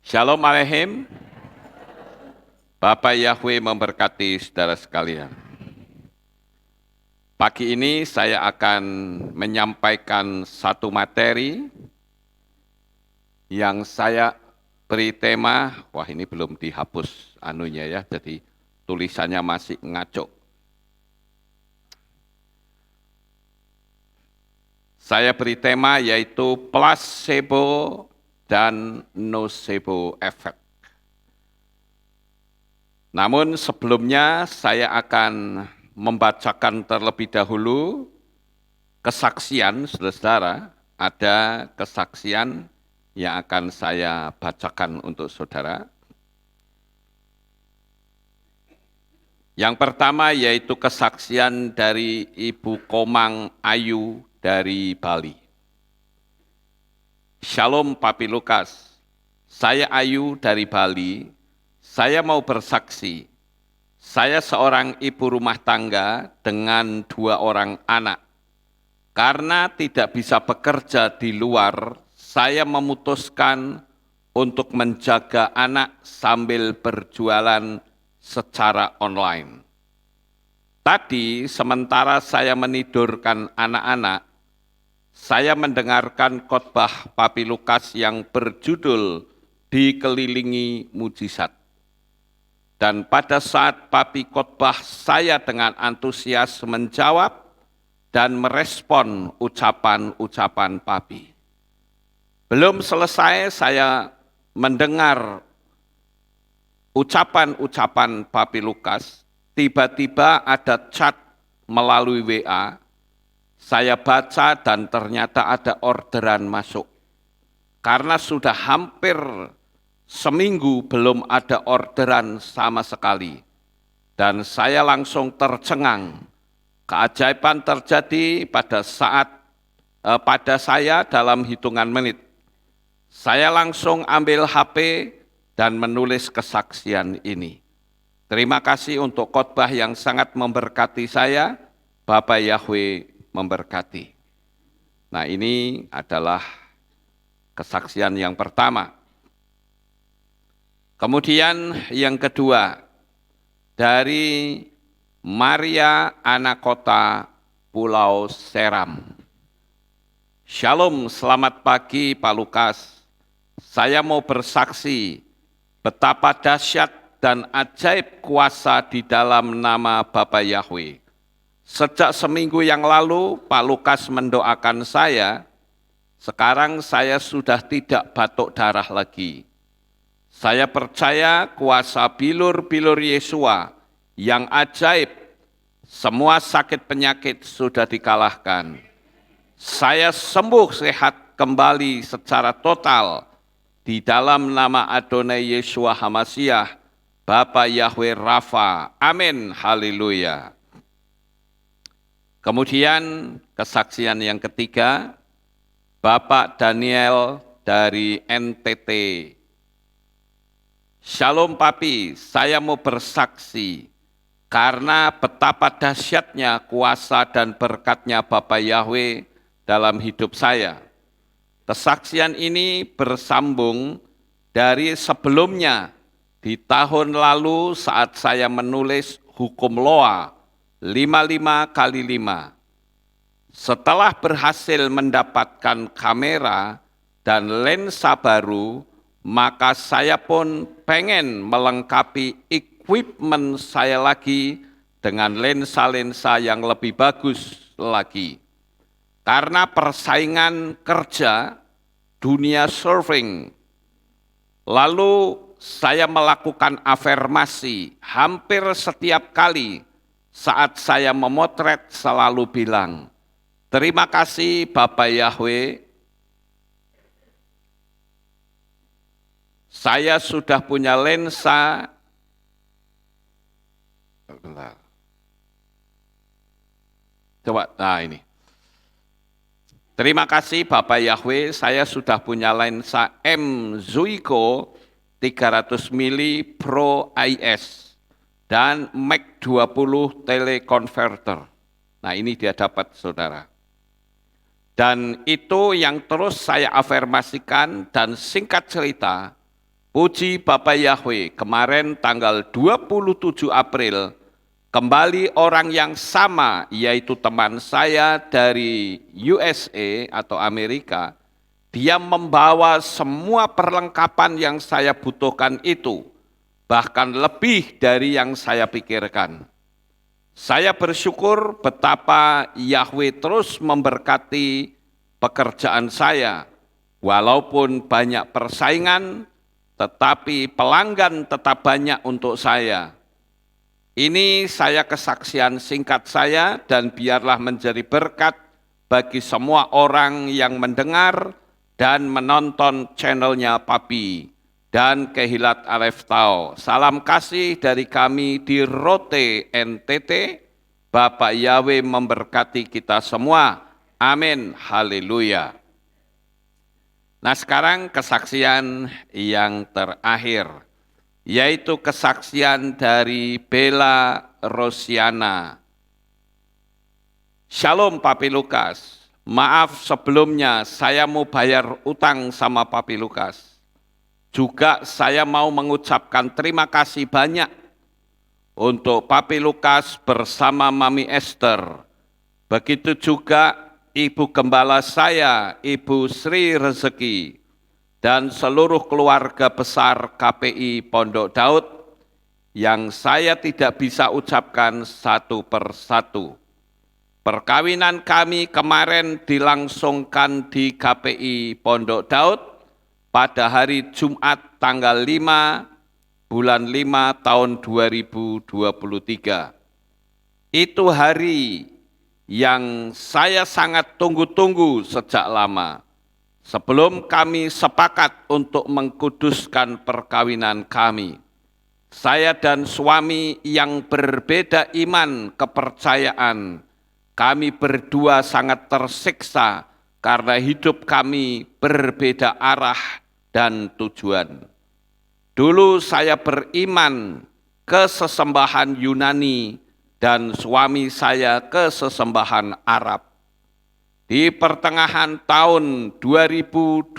Shalom Aleichem. Bapak Yahweh memberkati saudara sekalian. Pagi ini saya akan menyampaikan satu materi yang saya beri tema, wah ini belum dihapus anunya ya, jadi tulisannya masih ngaco. Saya beri tema yaitu placebo dan nocebo effect. Namun sebelumnya saya akan membacakan terlebih dahulu kesaksian, saudara-saudara. Ada kesaksian yang akan saya bacakan untuk saudara. Yang pertama yaitu kesaksian dari Ibu Komang Ayu dari Bali. Shalom Papi Lukas, saya Ayu dari Bali. Saya mau bersaksi. Saya seorang ibu rumah tangga dengan 2 orang anak. Karena tidak bisa bekerja di luar, saya memutuskan untuk menjaga anak sambil berjualan secara online. Tadi sementara saya menidurkan anak-anak, saya mendengarkan khotbah Papi Lukas yang berjudul Dikelilingi Mujizat. Dan pada saat Papi khotbah, saya dengan antusias menjawab dan merespon ucapan-ucapan Papi. Belum selesai saya mendengar ucapan-ucapan Papi Lukas, tiba-tiba ada chat melalui WA, saya baca dan ternyata ada orderan masuk. Karena sudah hampir seminggu belum ada orderan sama sekali. Dan saya langsung tercengang. Keajaiban terjadi pada saya dalam hitungan menit. Saya langsung ambil HP dan menulis kesaksian ini. Terima kasih untuk khotbah yang sangat memberkati saya. Bapak Yahweh memberkati. Nah, ini adalah kesaksian yang pertama. Kemudian yang kedua, dari Maria Anakota, Pulau Seram. Shalom, selamat pagi Pak Lukas. Saya mau bersaksi betapa dahsyat dan ajaib kuasa di dalam nama Bapa Yahweh. Sejak seminggu yang lalu Pak Lukas mendoakan saya, sekarang saya sudah tidak batuk darah lagi. Saya percaya kuasa bilur-bilur Yesua yang ajaib, semua sakit penyakit sudah dikalahkan. Saya sembuh sehat kembali secara total di dalam nama Adonai Yeshua HaMashiach, Bapa Yahweh Rafa. Amin, haleluya. Kemudian kesaksian yang ketiga, Bapak Daniel dari NTT. Shalom Papi, saya mau bersaksi karena betapa dahsyatnya kuasa dan berkatnya Bapa Yahweh dalam hidup saya. Kesaksian ini bersambung dari sebelumnya di tahun lalu saat saya menulis hukum Loa 55x5. Setelah berhasil mendapatkan kamera dan lensa baru, maka saya pun pengen melengkapi equipment saya lagi dengan lensa-lensa yang lebih bagus lagi. Karena persaingan kerja dunia surfing, lalu saya melakukan afirmasi hampir setiap kali saat saya memotret selalu bilang, terima kasih Bapak Yahweh, saya sudah punya lensa. Coba, nah ini. Terima kasih Bapak Yahweh, saya sudah punya lensa M Zuiko 300 mili Pro IS dan Mac 20 teleconverter. Nah ini dia dapat saudara. Dan itu yang terus saya afirmasikan dan singkat cerita, Puji Bapa Yahweh, kemarin tanggal 27 April, kembali orang yang sama, yaitu teman saya dari USA atau Amerika, dia membawa semua perlengkapan yang saya butuhkan itu, bahkan lebih dari yang saya pikirkan. Saya bersyukur betapa Yahweh terus memberkati pekerjaan saya, walaupun banyak persaingan, tetapi pelanggan tetap banyak untuk saya. Ini saya kesaksian singkat saya dan biarlah menjadi berkat bagi semua orang yang mendengar dan menonton channelnya Papi dan Kehilat Alef Tau. Salam kasih dari kami di Rote NTT. Bapak Yahweh memberkati kita semua. Amin. Haleluya. Nah, sekarang kesaksian yang terakhir, yaitu kesaksian dari Bella Rosiana. Shalom Papi Lukas, maaf sebelumnya saya mau bayar utang sama Papi Lukas. Juga saya mau mengucapkan terima kasih banyak untuk Papi Lukas bersama Mami Esther. Begitu juga Ibu Gembala saya, Ibu Sri Rezeki, dan seluruh keluarga besar KPI Pondok Daud yang saya tidak bisa ucapkan satu persatu. Perkawinan kami kemarin dilangsungkan di KPI Pondok Daud pada hari Jumat tanggal 5 bulan 5 tahun 2023. Itu hari yang saya sangat tunggu-tunggu sejak lama. Sebelum kami sepakat untuk mengkuduskan perkawinan kami, saya dan suami yang berbeda iman kepercayaan, kami berdua sangat tersiksa karena hidup kami berbeda arah dan tujuan. Dulu saya beriman ke sesembahan Yunani dan suami saya ke sesembahan Arab. Di pertengahan tahun 2021,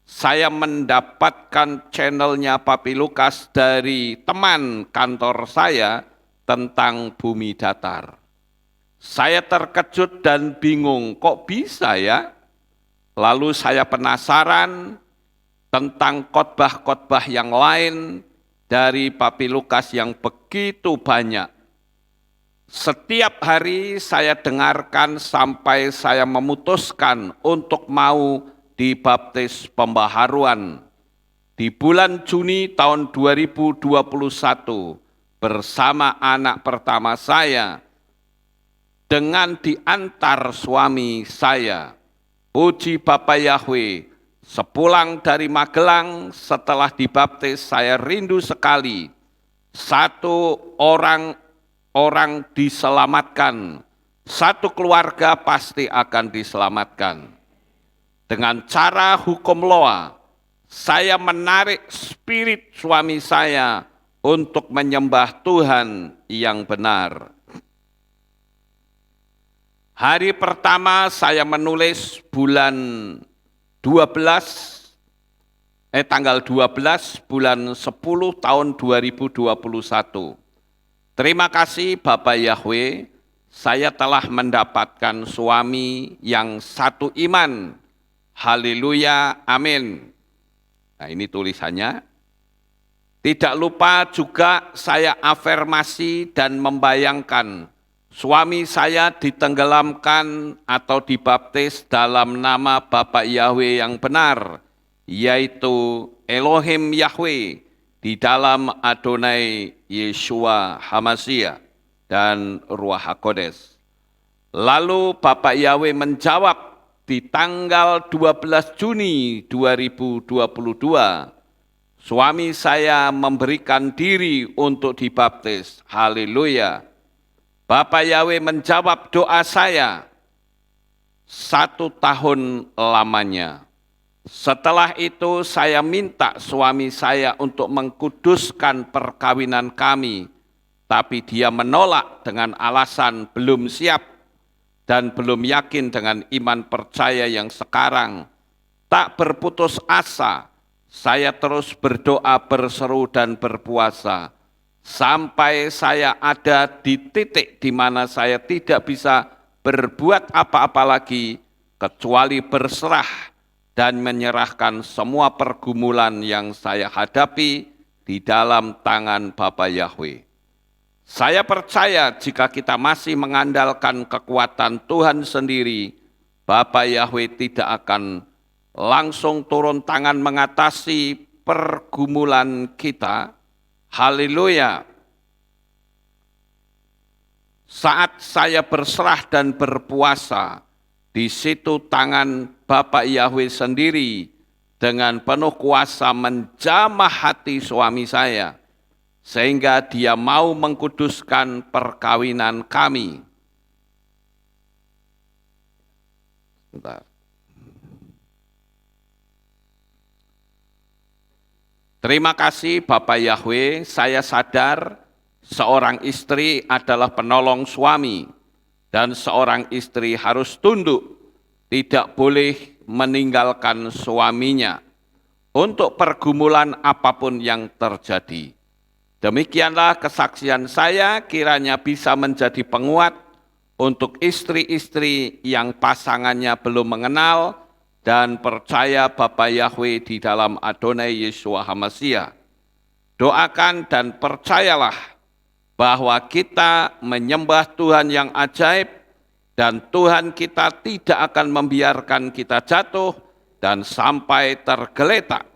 saya mendapatkan channelnya Papi Lukas dari teman kantor saya tentang bumi datar. Saya terkejut dan bingung, kok bisa ya? Lalu saya penasaran tentang khotbah-khotbah yang lain dari Papi Lukas yang begitu banyak. Setiap hari saya dengarkan sampai saya memutuskan untuk mau dibaptis pembaharuan. Di bulan Juni tahun 2021 bersama anak pertama saya dengan diantar suami saya. Puji Bapa Yahweh, sepulang dari Magelang setelah dibaptis saya rindu sekali. Satu orang diselamatkan, satu keluarga pasti akan diselamatkan. Dengan cara hukum loa, saya menarik spirit suami saya untuk menyembah Tuhan yang benar. Hari pertama saya menulis tanggal 12 bulan 10 tahun 2021. Terima kasih Bapak Yahweh, saya telah mendapatkan suami yang satu iman. Haleluya, amin. Nah, ini tulisannya. Tidak lupa juga saya afirmasi dan membayangkan suami saya ditenggelamkan atau dibaptis dalam nama Bapa Yahweh yang benar, yaitu Elohim Yahweh di dalam Adonai Yeshua Hamashiach dan Ruach HaKodes. Lalu Bapak Yahweh menjawab di tanggal 12 Juni 2022, suami saya memberikan diri untuk dibaptis. Haleluya. Bapak Yahweh menjawab doa saya 1 tahun lamanya. Setelah itu saya minta suami saya untuk mengkuduskan perkawinan kami, tapi dia menolak dengan alasan belum siap dan belum yakin dengan iman percaya yang sekarang. Tak berputus asa, saya terus berdoa, berseru, dan berpuasa, sampai saya ada di titik di mana saya tidak bisa berbuat apa-apa lagi, kecuali berserah dan menyerahkan semua pergumulan yang saya hadapi di dalam tangan Bapa Yahweh. Saya percaya jika kita masih mengandalkan kekuatan Tuhan sendiri, Bapa Yahweh tidak akan langsung turun tangan mengatasi pergumulan kita. Haleluya. Saat saya berserah dan berpuasa, di situ tangan Bapak Yahweh sendiri dengan penuh kuasa menjamah hati suami saya, sehingga dia mau mengkuduskan perkawinan kami. Bentar. Terima kasih Bapak Yahweh, saya sadar seorang istri adalah penolong suami, dan seorang istri harus tunduk, tidak boleh meninggalkan suaminya untuk pergumulan apapun yang terjadi. Demikianlah kesaksian saya, kiranya bisa menjadi penguat untuk istri-istri yang pasangannya belum mengenal dan percaya Bapa Yahweh di dalam Adonai Yeshua HaMashiach. Doakan dan percayalah bahwa kita menyembah Tuhan yang ajaib, dan Tuhan kita tidak akan membiarkan kita jatuh dan sampai tergeletak.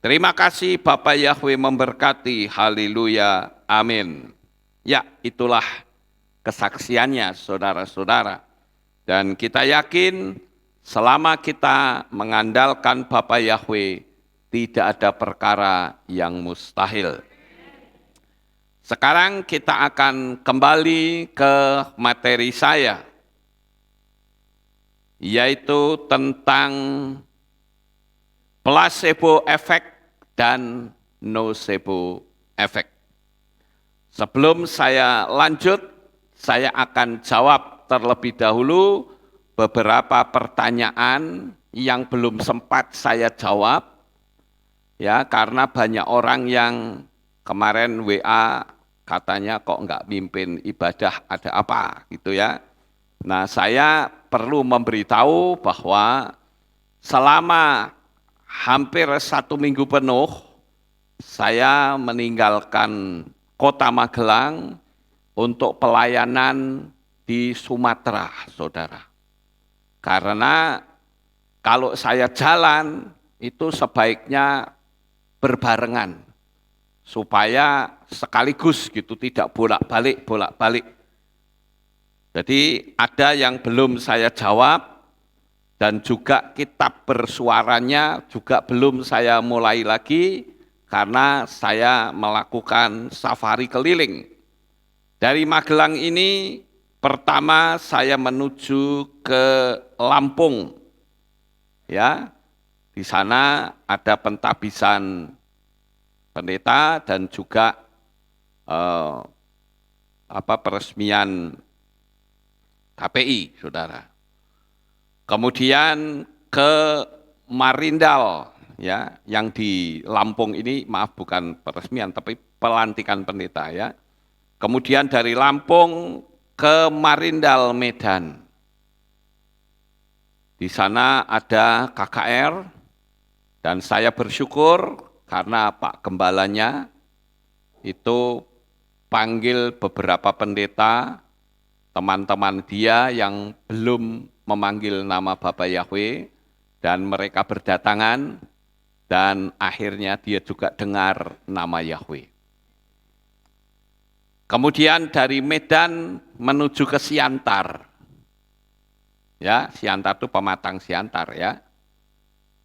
Terima kasih Bapak Yahweh memberkati, haleluya, amin. Ya, itulah kesaksiannya saudara-saudara. Dan kita yakin selama kita mengandalkan Bapak Yahweh, tidak ada perkara yang mustahil. Sekarang kita akan kembali ke materi saya, yaitu tentang placebo effect dan nocebo effect. Sebelum saya lanjut, saya akan jawab terlebih dahulu beberapa pertanyaan yang belum sempat saya jawab, ya, karena banyak orang yang kemarin WA katanya kok enggak mimpin ibadah, ada apa gitu ya. Nah, saya perlu memberitahu bahwa selama hampir 1 minggu penuh saya meninggalkan kota Magelang untuk pelayanan di Sumatera, saudara. Karena kalau saya jalan itu sebaiknya berbarengan, supaya sekaligus gitu, tidak bolak-balik. Jadi ada yang belum saya jawab, dan juga kitab bersuaranya juga belum saya mulai lagi, karena saya melakukan safari keliling. Dari Magelang ini, pertama saya menuju ke Lampung. Ya, di sana ada pentabisan pendeta dan juga peresmian KPI, saudara. Kemudian ke Marindal, ya, yang di Lampung ini, maaf bukan peresmian tapi pelantikan pendeta, ya. Kemudian dari Lampung ke Marindal, Medan. Di sana ada KKR, dan saya bersyukur karena Pak Gembalanya itu panggil beberapa pendeta, teman-teman dia yang belum memanggil nama Bapak Yahweh, dan mereka berdatangan, dan akhirnya dia juga dengar nama Yahweh. Kemudian dari Medan menuju ke Siantar. Ya, Siantar itu pematang Siantar, ya.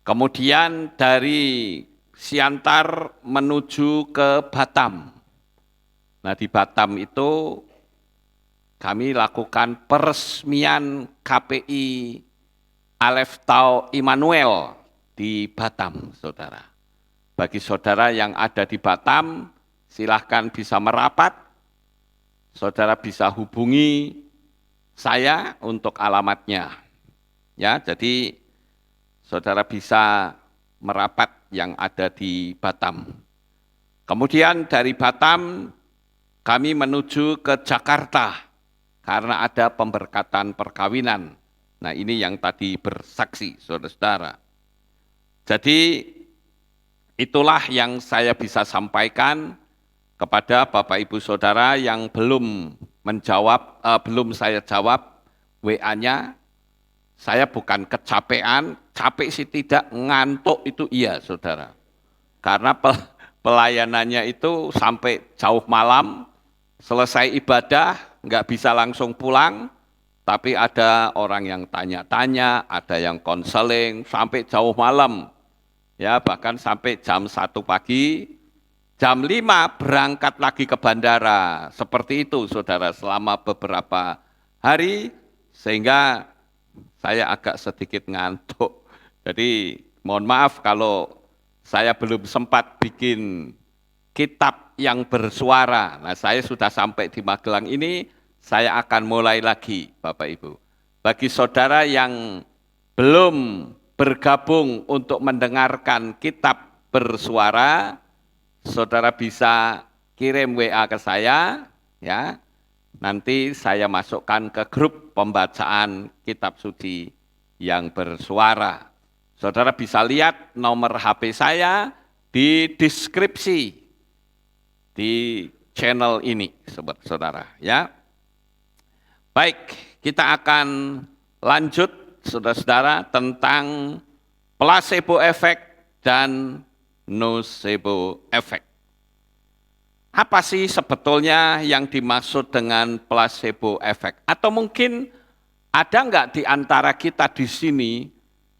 Kemudian dari Siantar menuju ke Batam. Nah, di Batam itu kami lakukan peresmian KPI Aleph Tau Immanuel di Batam, saudara. Bagi saudara yang ada di Batam, silahkan bisa merapat. Saudara bisa hubungi saya untuk alamatnya. Ya, jadi saudara bisa merapat yang ada di Batam. Kemudian dari Batam kami menuju ke Jakarta karena ada pemberkatan perkawinan. Nah ini yang tadi bersaksi, saudara-saudara. Jadi itulah yang saya bisa sampaikan kepada Bapak Ibu Saudara yang belum menjawab, belum saya jawab WA-nya. Saya bukan kecapean, capek sih tidak, ngantuk itu iya saudara. Karena pelayanannya itu sampai jauh malam, selesai ibadah, nggak bisa langsung pulang, tapi ada orang yang tanya-tanya, ada yang konseling, sampai jauh malam. Ya, bahkan sampai jam 1 pagi, jam 5 berangkat lagi ke bandara. Seperti itu saudara, selama beberapa hari, sehingga saya agak sedikit ngantuk. Jadi mohon maaf kalau saya belum sempat bikin kitab yang bersuara. Nah saya sudah sampai di Magelang ini, saya akan mulai lagi Bapak Ibu. Bagi saudara yang belum bergabung untuk mendengarkan kitab bersuara, saudara bisa kirim WA ke saya, ya. Nanti saya masukkan ke grup pembacaan kitab suci yang bersuara. Saudara bisa lihat nomor HP saya di deskripsi di channel ini, saudara. Ya, baik, kita akan lanjut, saudara-saudara, tentang placebo effect dan nocebo effect. Apa sih sebetulnya yang dimaksud dengan placebo effect? Atau mungkin ada nggak di antara kita di sini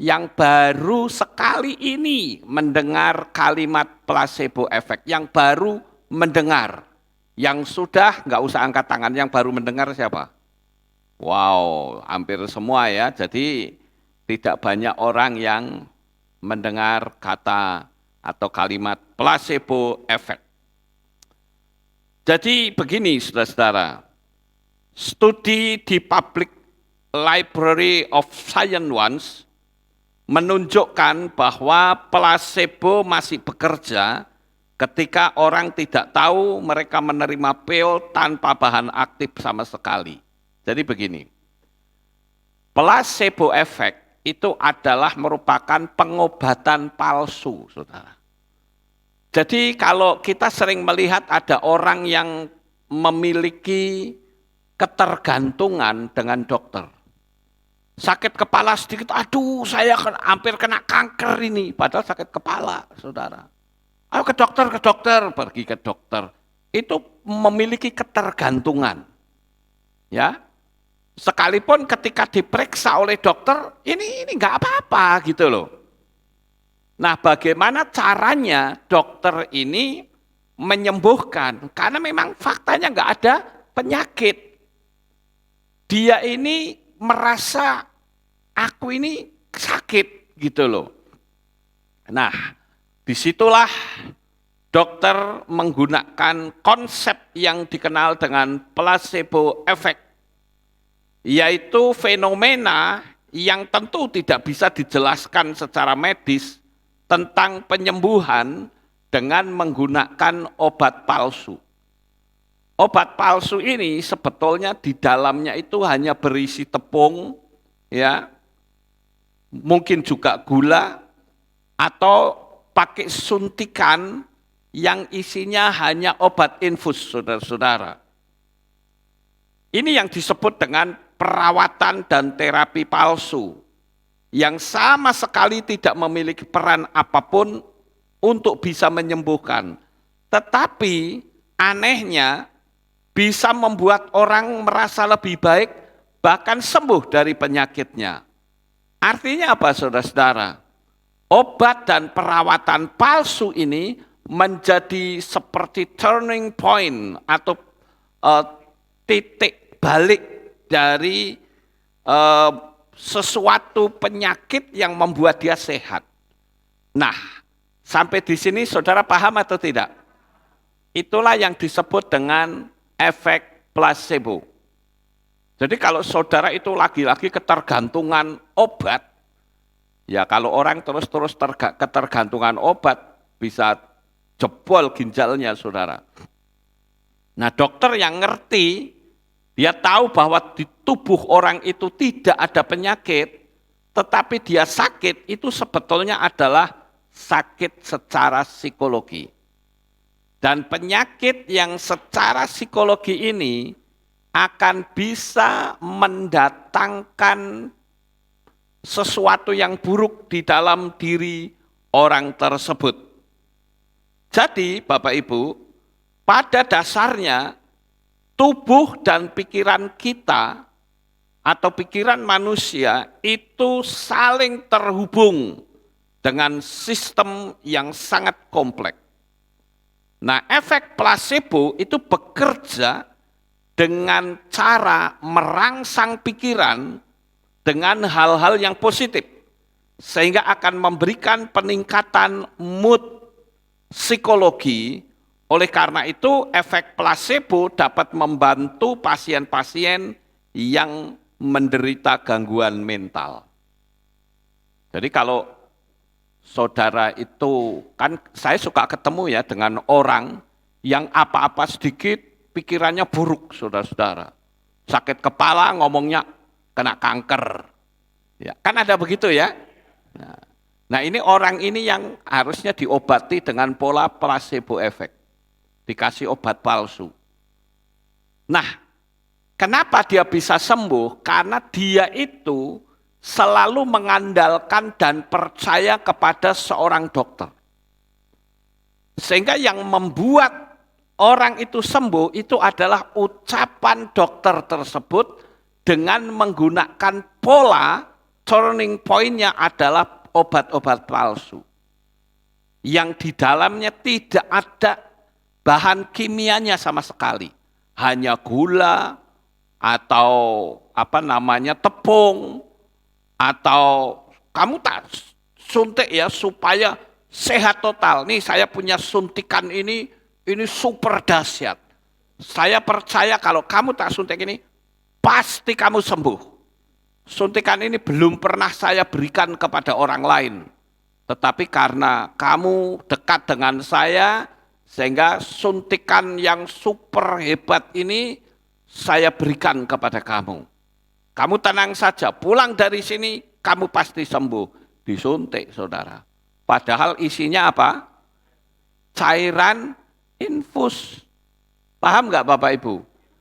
yang baru sekali ini mendengar kalimat placebo effect, yang baru mendengar, yang sudah nggak usah angkat tangan, yang baru mendengar siapa? Wow, hampir semua ya. Jadi tidak banyak orang yang mendengar kata atau kalimat placebo effect. Jadi begini saudara-saudara, studi di Public Library of Science once menunjukkan bahwa placebo masih bekerja ketika orang tidak tahu mereka menerima pil tanpa bahan aktif sama sekali. Jadi begini, placebo effect itu adalah merupakan pengobatan palsu, saudara. Jadi kalau kita sering melihat ada orang yang memiliki ketergantungan dengan dokter. Sakit kepala sedikit, aduh saya hampir kena kanker ini, padahal sakit kepala, saudara. Ayo ke dokter, pergi ke dokter. Itu memiliki ketergantungan. Ya, sekalipun ketika diperiksa oleh dokter, ini nggak apa-apa gitu loh. Nah, bagaimana caranya dokter ini menyembuhkan? Karena memang faktanya nggak ada penyakit. Dia ini merasa aku ini sakit gitu loh. Nah, disitulah dokter menggunakan konsep yang dikenal dengan placebo effect, yaitu fenomena yang tentu tidak bisa dijelaskan secara medis tentang penyembuhan dengan menggunakan obat palsu. Obat palsu ini sebetulnya di dalamnya itu hanya berisi tepung, ya, mungkin juga gula, atau pakai suntikan yang isinya hanya obat infus, saudara-saudara. Ini yang disebut dengan perawatan dan terapi palsu, yang sama sekali tidak memiliki peran apapun untuk bisa menyembuhkan. Tetapi anehnya bisa membuat orang merasa lebih baik, bahkan sembuh dari penyakitnya. Artinya apa saudara-saudara? Obat dan perawatan palsu ini menjadi seperti turning point atau titik balik dari sesuatu penyakit yang membuat dia sehat. Nah, sampai di sini saudara paham atau tidak? Itulah yang disebut dengan efek placebo. Jadi kalau saudara itu lagi-lagi ketergantungan obat, Ya kalau orang terus-terus ketergantungan obat, bisa jebol ginjalnya, saudara. Nah, dokter yang ngerti, dia tahu bahwa di tubuh orang itu tidak ada penyakit, tetapi dia sakit, itu sebetulnya adalah sakit secara psikologi. Dan penyakit yang secara psikologi ini akan bisa mendatangkan sesuatu yang buruk di dalam diri orang tersebut. Jadi, Bapak Ibu, pada dasarnya tubuh dan pikiran kita atau pikiran manusia itu saling terhubung dengan sistem yang sangat kompleks. Nah, efek placebo itu bekerja dengan cara merangsang pikiran dengan hal-hal yang positif, sehingga akan memberikan peningkatan mood psikologi. Oleh karena itu, efek placebo dapat membantu pasien-pasien yang menderita gangguan mental. Jadi kalau saudara itu, kan saya suka ketemu ya dengan orang yang apa-apa sedikit pikirannya buruk, saudara-saudara. Sakit kepala ngomongnya kena kanker. Ya, kan ada begitu ya. Nah ini orang ini yang harusnya diobati dengan pola placebo effect. Dikasih obat palsu. Nah, kenapa dia bisa sembuh? Karena dia itu selalu mengandalkan dan percaya kepada seorang dokter. Sehingga yang membuat orang itu sembuh itu adalah ucapan dokter tersebut dengan menggunakan pola turning point-nya adalah obat-obat palsu. Yang di dalamnya tidak ada bahan kimianya sama sekali. Hanya gula atau tepung, atau kamu tak suntik ya supaya sehat total. Nih saya punya suntikan ini super dahsyat. Saya percaya kalau kamu tak suntik ini, pasti kamu sembuh. Suntikan ini belum pernah saya berikan kepada orang lain. Tetapi karena kamu dekat dengan saya, sehingga suntikan yang super hebat ini saya berikan kepada kamu. Kamu tenang saja, pulang dari sini kamu pasti sembuh. Disuntik, saudara. Padahal isinya apa? Cairan infus. Paham nggak Bapak Ibu?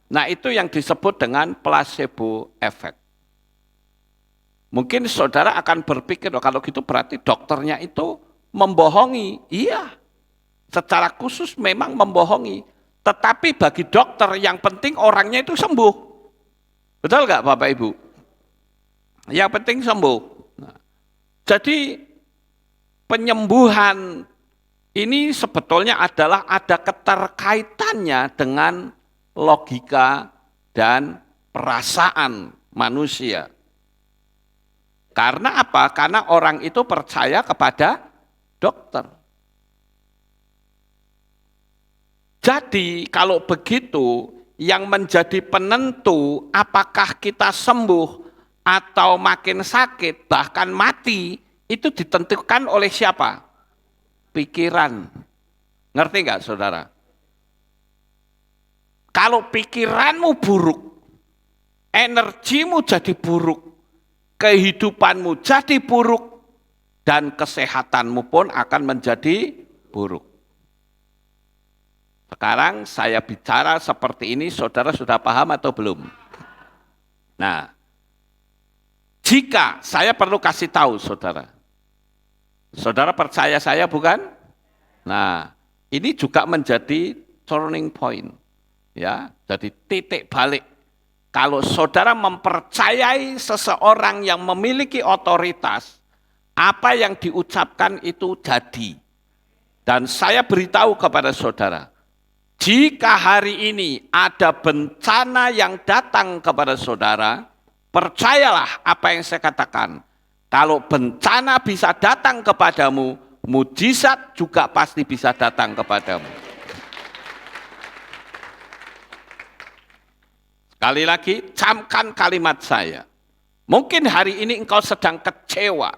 Nah itu yang disebut dengan placebo effect. Mungkin saudara akan berpikir, oh, kalau gitu berarti dokternya itu membohongi. Iya, secara khusus memang membohongi. Tetapi bagi dokter yang penting orangnya itu sembuh. Betul nggak Bapak Ibu? Yang penting sembuh. Nah, jadi penyembuhan ini sebetulnya adalah ada keterkaitannya dengan logika dan perasaan manusia. Karena apa? Karena orang itu percaya kepada dokter. Jadi kalau begitu, yang menjadi penentu apakah kita sembuh atau makin sakit, bahkan mati, itu ditentukan oleh siapa? Pikiran. Ngerti nggak saudara? Kalau pikiranmu buruk, energimu jadi buruk, kehidupanmu jadi buruk, dan kesehatanmu pun akan menjadi buruk. Sekarang saya bicara seperti ini, saudara sudah paham atau belum? Nah, jika saya perlu kasih tahu saudara, saudara percaya saya bukan? Nah, ini juga menjadi turning point, ya, jadi titik balik. Kalau saudara mempercayai seseorang yang memiliki otoritas, apa yang diucapkan itu jadi. Dan saya beritahu kepada saudara, jika hari ini ada bencana yang datang kepada saudara, percayalah apa yang saya katakan. Kalau bencana bisa datang kepadamu, mujizat juga pasti bisa datang kepadamu. Sekali lagi, camkan kalimat saya. Mungkin hari ini engkau sedang kecewa.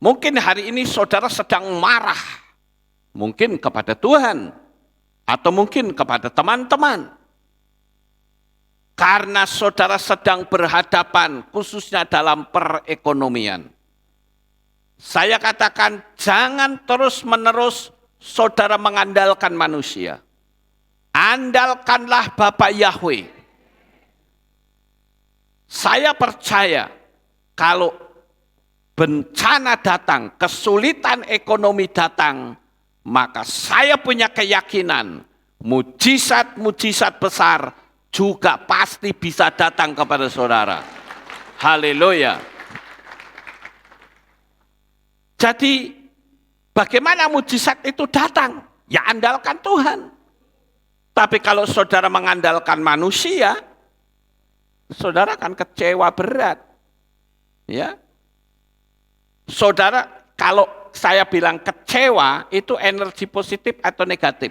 Mungkin hari ini saudara sedang marah, mungkin kepada Tuhan, atau mungkin kepada teman-teman. Karena saudara sedang berhadapan, khususnya dalam perekonomian. Saya katakan, jangan terus-menerus saudara mengandalkan manusia. Andalkanlah Bapa Yahweh. Saya percaya, kalau bencana datang, kesulitan ekonomi datang, maka saya punya keyakinan, mujizat-mujizat besar juga pasti bisa datang kepada saudara. Haleluya. Jadi bagaimana mujizat itu datang? Ya andalkan Tuhan. Tapi kalau saudara mengandalkan manusia, saudara akan kecewa berat. Ya. Saudara, kalau saya bilang kecewa, itu energi positif atau negatif?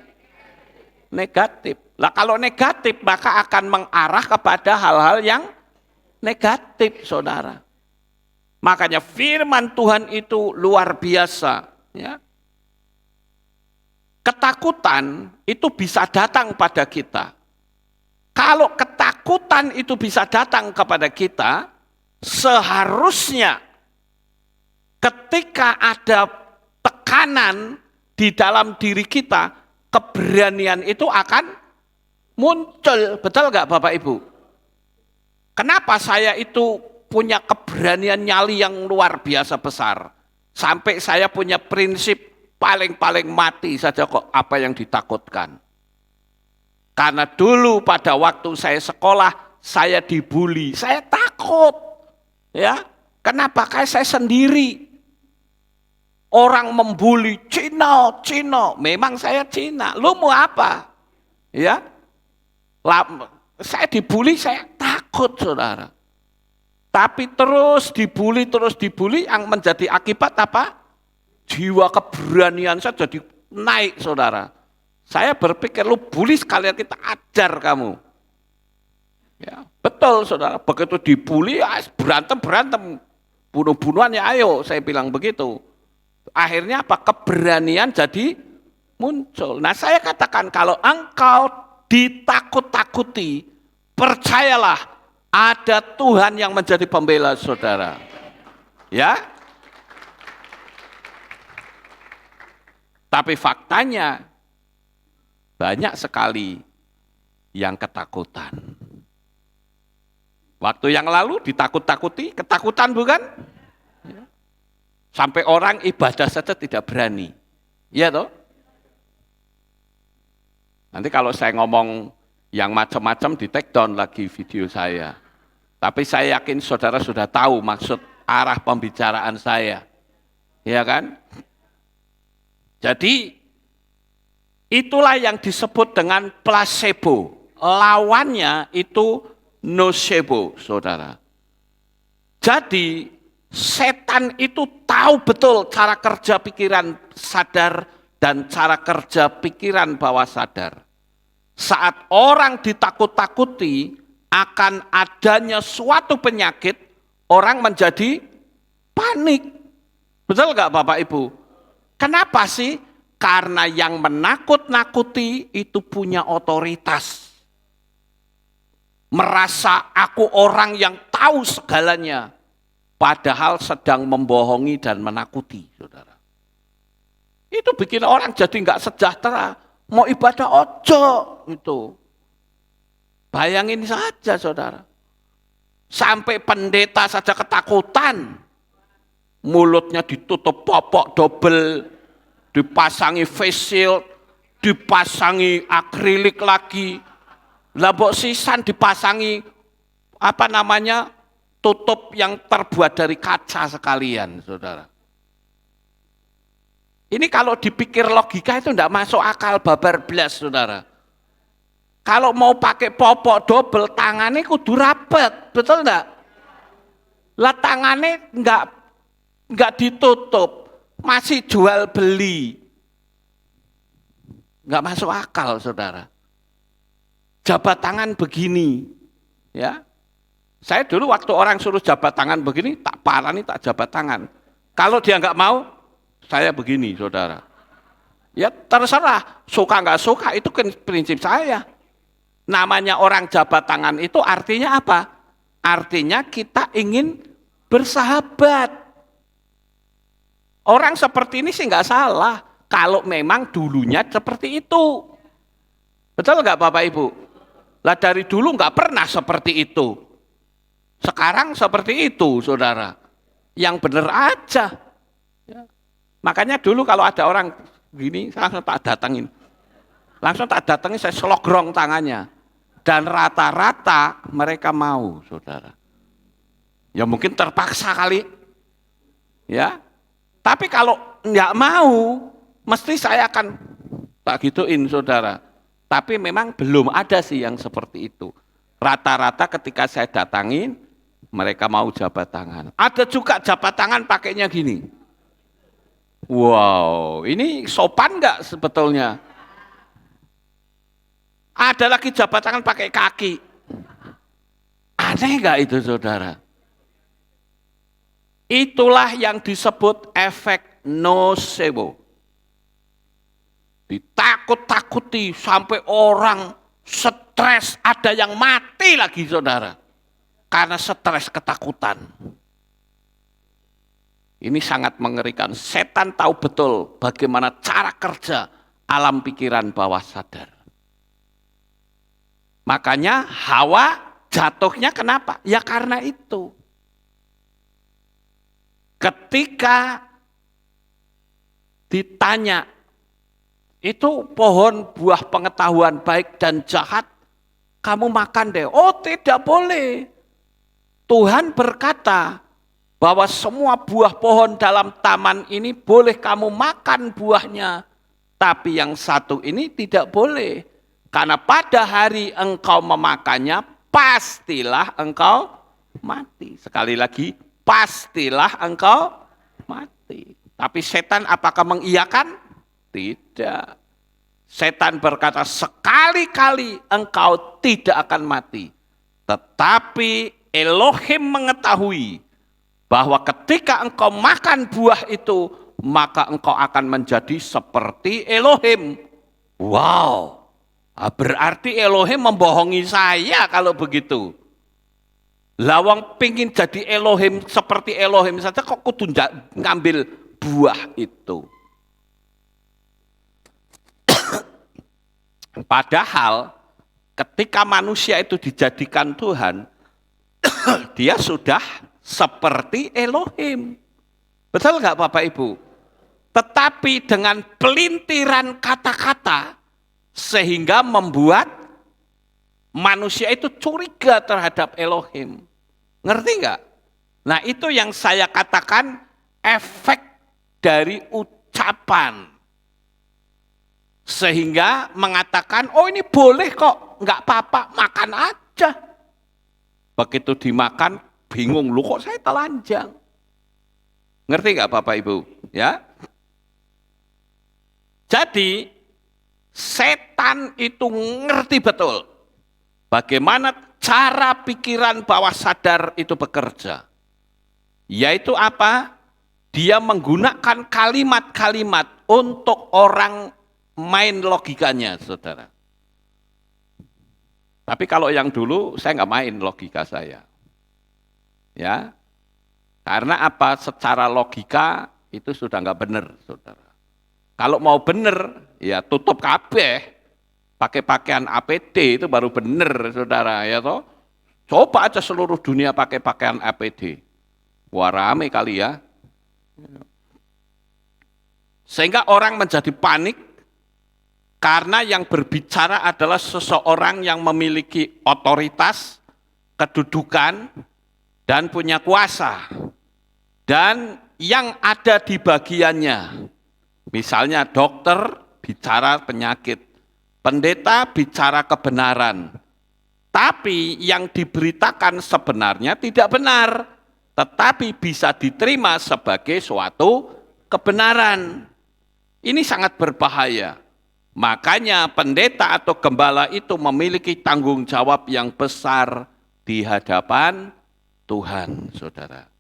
Negatif. Lah kalau negatif, maka akan mengarah kepada hal-hal yang negatif, saudara. Makanya firman Tuhan itu luar biasa. Ya. Ketakutan itu bisa datang pada kita. Kalau ketakutan itu bisa datang kepada kita, seharusnya ketika ada tekanan di dalam diri kita, keberanian itu akan muncul. Betul nggak Bapak Ibu? Kenapa saya itu punya keberanian nyali yang luar biasa besar? Sampai saya punya prinsip paling-paling mati saja kok apa yang ditakutkan. Karena dulu pada waktu saya sekolah, saya dibully, saya takut. Ya, kenapa? Kayak saya sendiri. Orang membuli, Cina, memang saya Cina. Lu mau apa? Ya, saya dibully, saya takut, saudara. Tapi terus dibully, yang menjadi akibat apa? Jiwa keberanian saya jadi naik, saudara. Saya berpikir, lu bully sekalian kita ajar kamu. Ya, betul, saudara. Begitu dibully, berantem, bunuh-bunuhan ya ayo, saya bilang begitu. Akhirnya apa? Keberanian jadi muncul. Nah saya katakan, kalau engkau ditakut-takuti, percayalah ada Tuhan yang menjadi pembela saudara. Ya. Tapi faktanya banyak sekali yang ketakutan. Waktu yang lalu ditakut-takuti, ketakutan bukan? Sampai orang ibadah saja tidak berani. Iya toh? Nanti kalau saya ngomong yang macam-macam di take down lagi video saya. Tapi saya yakin saudara sudah tahu maksud arah pembicaraan saya. Iya kan? Jadi itulah yang disebut dengan placebo. Lawannya itu nocebo, saudara. Jadi setan itu tahu betul cara kerja pikiran sadar dan cara kerja pikiran bawah sadar. Saat orang ditakut-takuti akan adanya suatu penyakit, orang menjadi panik. Betul nggak Bapak Ibu? Kenapa sih? Karena yang menakut-nakuti itu punya otoritas. Merasa aku orang yang tahu segalanya. Padahal sedang membohongi dan menakuti, saudara. Itu bikin orang jadi nggak sejahtera. Mau ibadah ojo, itu. Bayangin saja, saudara. Sampai pendeta saja ketakutan. Mulutnya ditutup popok double, dipasangi face shield, dipasangi akrilik lagi. Labok sisan dipasangi tutup yang terbuat dari kaca sekalian, saudara. Ini kalau dipikir logika itu tidak masuk akal, babar blas, saudara. Kalau mau pakai popok double, tangannya kudu rapet, betul enggak? Lah tangannya enggak ditutup, masih jual beli. Enggak masuk akal, saudara. Jabat tangan begini, ya. Saya dulu waktu orang suruh jabat tangan begini, tak parani, tak jabat tangan. Kalau dia nggak mau, saya begini, saudara. Ya terserah, suka nggak suka, itu kan prinsip saya. Namanya orang jabat tangan itu artinya apa? Artinya kita ingin bersahabat. Orang seperti ini sih nggak salah, kalau memang dulunya seperti itu. Betul nggak Bapak Ibu? Lah dari dulu nggak pernah seperti itu. Sekarang seperti itu, saudara. Yang benar aja. Ya. Makanya dulu kalau ada orang gini, langsung tak datangin. Langsung tak datangin, saya selogrong tangannya. Dan rata-rata mereka mau, saudara. Ya mungkin terpaksa kali. Ya. Tapi kalau nggak mau, mesti saya akan tak gituin, saudara. Tapi memang belum ada sih yang seperti itu. Rata-rata ketika saya datangin, mereka mau jabat tangan. Ada juga jabat tangan pakainya gini. Wow, ini sopan nggak sebetulnya? Ada lagi jabat tangan pakai kaki. Aneh nggak itu, saudara? Itulah yang disebut efek nocebo. Ditakut-takuti sampai orang stres, ada yang mati lagi, saudara. Karena stres ketakutan. Ini sangat mengerikan. Setan tahu betul bagaimana cara kerja alam pikiran bawah sadar. Makanya Hawa jatuhnya kenapa? Ya karena itu. Ketika ditanya, itu pohon buah pengetahuan baik dan jahat, kamu makan deh. Oh tidak boleh. Tuhan berkata bahwa semua buah pohon dalam taman ini boleh kamu makan buahnya. Tapi yang satu ini tidak boleh. Karena pada hari engkau memakannya, pastilah engkau mati. Sekali lagi, pastilah engkau mati. Tapi setan apakah mengiyakan? Tidak. Setan berkata, sekali-kali engkau tidak akan mati. Tetapi Elohim mengetahui bahwa ketika engkau makan buah itu, maka engkau akan menjadi seperti Elohim. Wow. Berarti Elohim membohongi saya kalau begitu. Lawang pingin jadi Elohim seperti Elohim saja kok kudu ngambil buah itu. Padahal ketika manusia itu dijadikan Tuhan, dia sudah seperti Elohim. Betul nggak Bapak Ibu? Tetapi dengan pelintiran kata-kata, sehingga membuat manusia itu curiga terhadap Elohim. Ngerti nggak? Nah itu yang saya katakan efek dari ucapan. Sehingga mengatakan, oh ini boleh kok, nggak apa-apa, makan aja. Begitu dimakan, bingung, lu kok saya telanjang. Ngerti nggak Bapak Ibu? Ya. Jadi, setan itu ngerti betul bagaimana cara pikiran bawah sadar itu bekerja. Yaitu apa? Dia menggunakan kalimat-kalimat untuk orang main logikanya, saudara. Tapi kalau yang dulu, saya nggak main logika saya. Ya, karena apa? Secara logika itu sudah nggak benar, saudara. Kalau mau benar, ya tutup kabeh, pakai pakaian APD itu baru benar, saudara. Ya toh, coba aja seluruh dunia pakai pakaian APD, wah rame kali ya. Sehingga orang menjadi panik karena yang berbicara adalah seseorang yang memiliki otoritas, kedudukan, dan punya kuasa. Dan yang ada di bagiannya. Misalnya dokter bicara penyakit, pendeta bicara kebenaran. Tapi yang diberitakan sebenarnya tidak benar, tetapi bisa diterima sebagai suatu kebenaran. Ini sangat berbahaya. Makanya pendeta atau gembala itu memiliki tanggung jawab yang besar di hadapan Tuhan, saudara.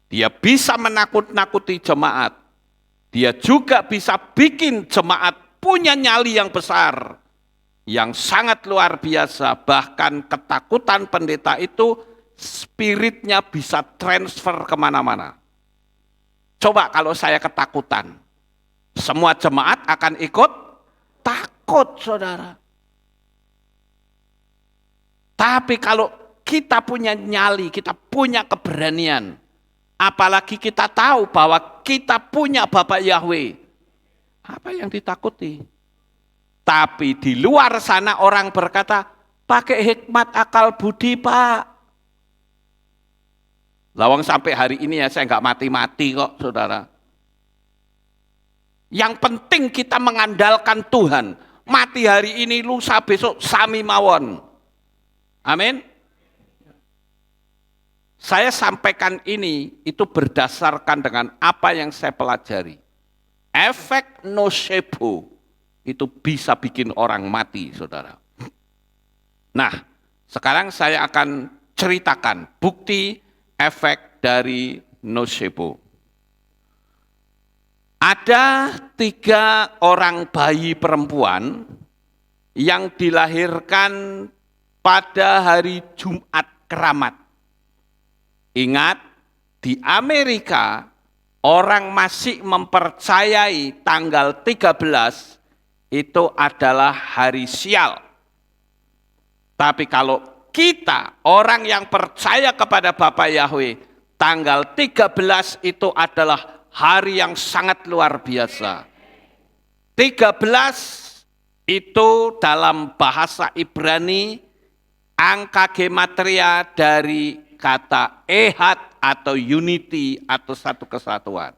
Dia bisa menakut-nakuti jemaat. Dia juga bisa bikin jemaat punya nyali yang besar, yang sangat luar biasa. Bahkan ketakutan pendeta itu spiritnya bisa transfer kemana-mana. Coba kalau saya ketakutan, semua jemaat akan ikut takut, saudara. Tapi kalau kita punya nyali, kita punya keberanian, apalagi kita tahu bahwa kita punya Bapak Yahweh, apa yang ditakuti? Tapi di luar sana orang berkata, pakai hikmat akal budi Pak. Lawang sampai hari ini ya saya nggak mati-mati kok, saudara. Yang penting kita mengandalkan Tuhan. Mati hari ini, lusa besok sami mawon. Amin. Saya sampaikan ini itu berdasarkan dengan apa yang saya pelajari. Efek nocebo itu bisa bikin orang mati, saudara. Nah, sekarang saya akan ceritakan bukti efek dari nocebo. Ada 3 orang bayi perempuan yang dilahirkan pada hari Jumat Keramat. Ingat, di Amerika orang masih mempercayai tanggal 13 itu adalah hari sial. Tapi kalau kita, orang yang percaya kepada Bapak Yahweh, tanggal 13 itu adalah hari yang sangat luar biasa. 13 itu dalam bahasa Ibrani angka gematria dari kata ehad atau unity atau satu kesatuan.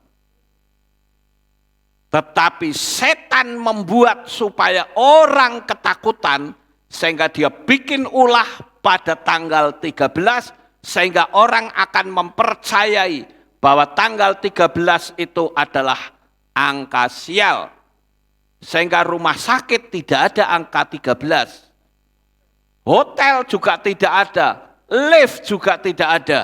Tetapi setan membuat supaya orang ketakutan sehingga dia bikin ulah pada tanggal 13 sehingga orang akan mempercayai bahwa tanggal 13 itu adalah angka sial. Sehingga rumah sakit tidak ada angka 13. Hotel juga tidak ada, lift juga tidak ada.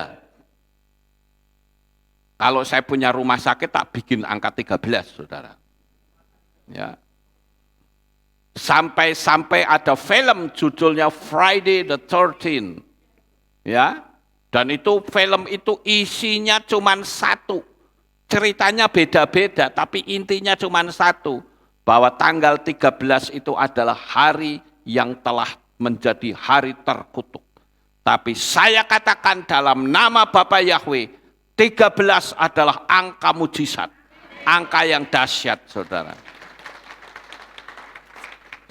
Kalau saya punya rumah sakit tak bikin angka 13, saudara. Ya. Sampai ada film judulnya Friday the 13th. Ya. Dan itu film itu isinya cuma satu. Ceritanya beda-beda tapi intinya cuma satu. Bahwa tanggal 13 itu adalah hari yang telah menjadi hari terkutuk. Tapi saya katakan dalam nama Bapak Yahweh, 13 adalah angka mujizat. Angka yang dahsyat, saudara.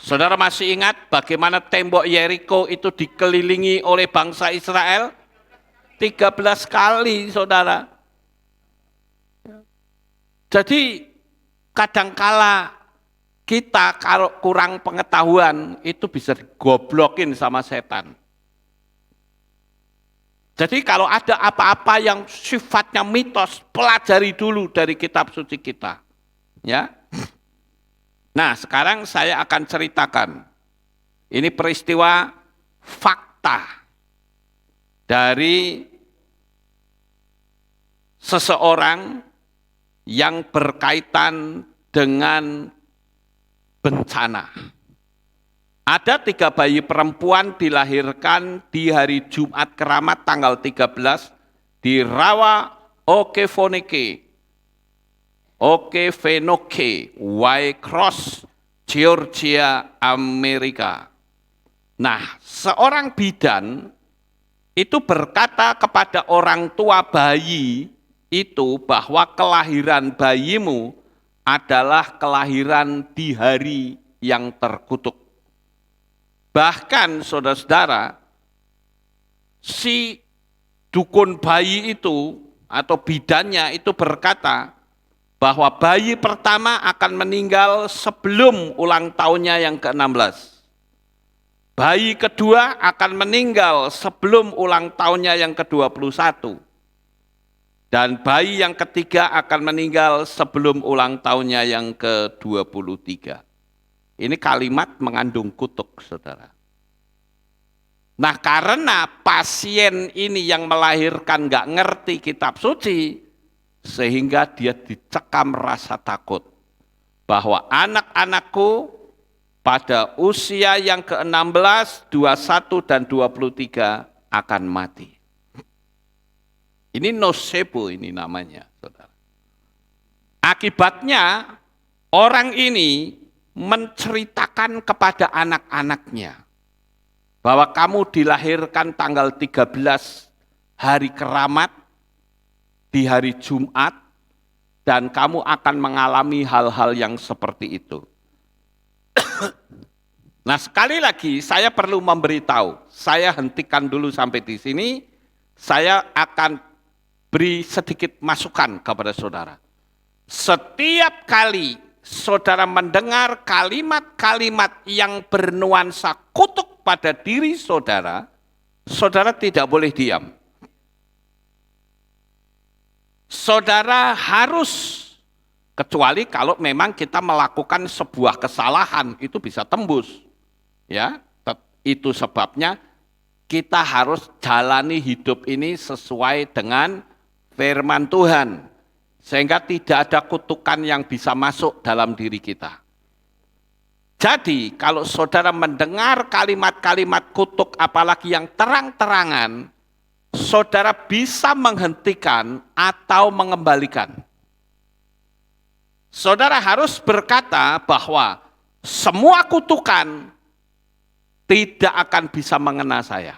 Saudara masih ingat bagaimana tembok Yeriko itu dikelilingi oleh bangsa Israel? 13 kali, saudara. Jadi kadangkala kita kalau kurang pengetahuan itu bisa digoblokin sama setan. Jadi kalau ada apa-apa yang sifatnya mitos, pelajari dulu dari kitab suci kita. Ya. Nah, sekarang saya akan ceritakan. Ini peristiwa fakta dari seseorang yang berkaitan dengan bencana. Ada 3 bayi perempuan dilahirkan di hari Jumat Keramat tanggal 13 di Rawa Okefenokee, Whitecross, Georgia, Amerika. Nah, seorang bidan itu berkata kepada orang tua bayi itu bahwa kelahiran bayimu adalah kelahiran di hari yang terkutuk. Bahkan saudara-saudara, si dukun bayi itu atau bidannya itu berkata bahwa bayi pertama akan meninggal sebelum ulang tahunnya yang ke-16. Bayi kedua akan meninggal sebelum ulang tahunnya yang ke-21. Dan bayi yang ketiga akan meninggal sebelum ulang tahunnya yang ke-23. Ini kalimat mengandung kutuk, saudara. Nah, karena pasien ini yang melahirkan nggak ngerti kitab suci, sehingga dia dicekam rasa takut bahwa anak-anakku pada usia yang ke-16, 21, dan 23 akan mati. Ini nocebo ini namanya, saudara. Akibatnya orang ini menceritakan kepada anak-anaknya bahwa kamu dilahirkan tanggal 13 hari keramat di hari Jumat dan kamu akan mengalami hal-hal yang seperti itu. Nah, sekali lagi saya perlu memberitahu, saya hentikan dulu sampai di sini, saya akan beri sedikit masukan kepada saudara. Setiap kali saudara mendengar kalimat-kalimat yang bernuansa kutuk pada diri saudara, saudara tidak boleh diam. Saudara harus, kecuali kalau memang kita melakukan sebuah kesalahan, itu bisa tembus. Ya, itu sebabnya kita harus jalani hidup ini sesuai dengan firman Tuhan, sehingga tidak ada kutukan yang bisa masuk dalam diri kita. Jadi, kalau saudara mendengar kalimat-kalimat kutuk, apalagi yang terang-terangan, saudara bisa menghentikan atau mengembalikan. Saudara harus berkata bahwa semua kutukan tidak akan bisa mengena saya.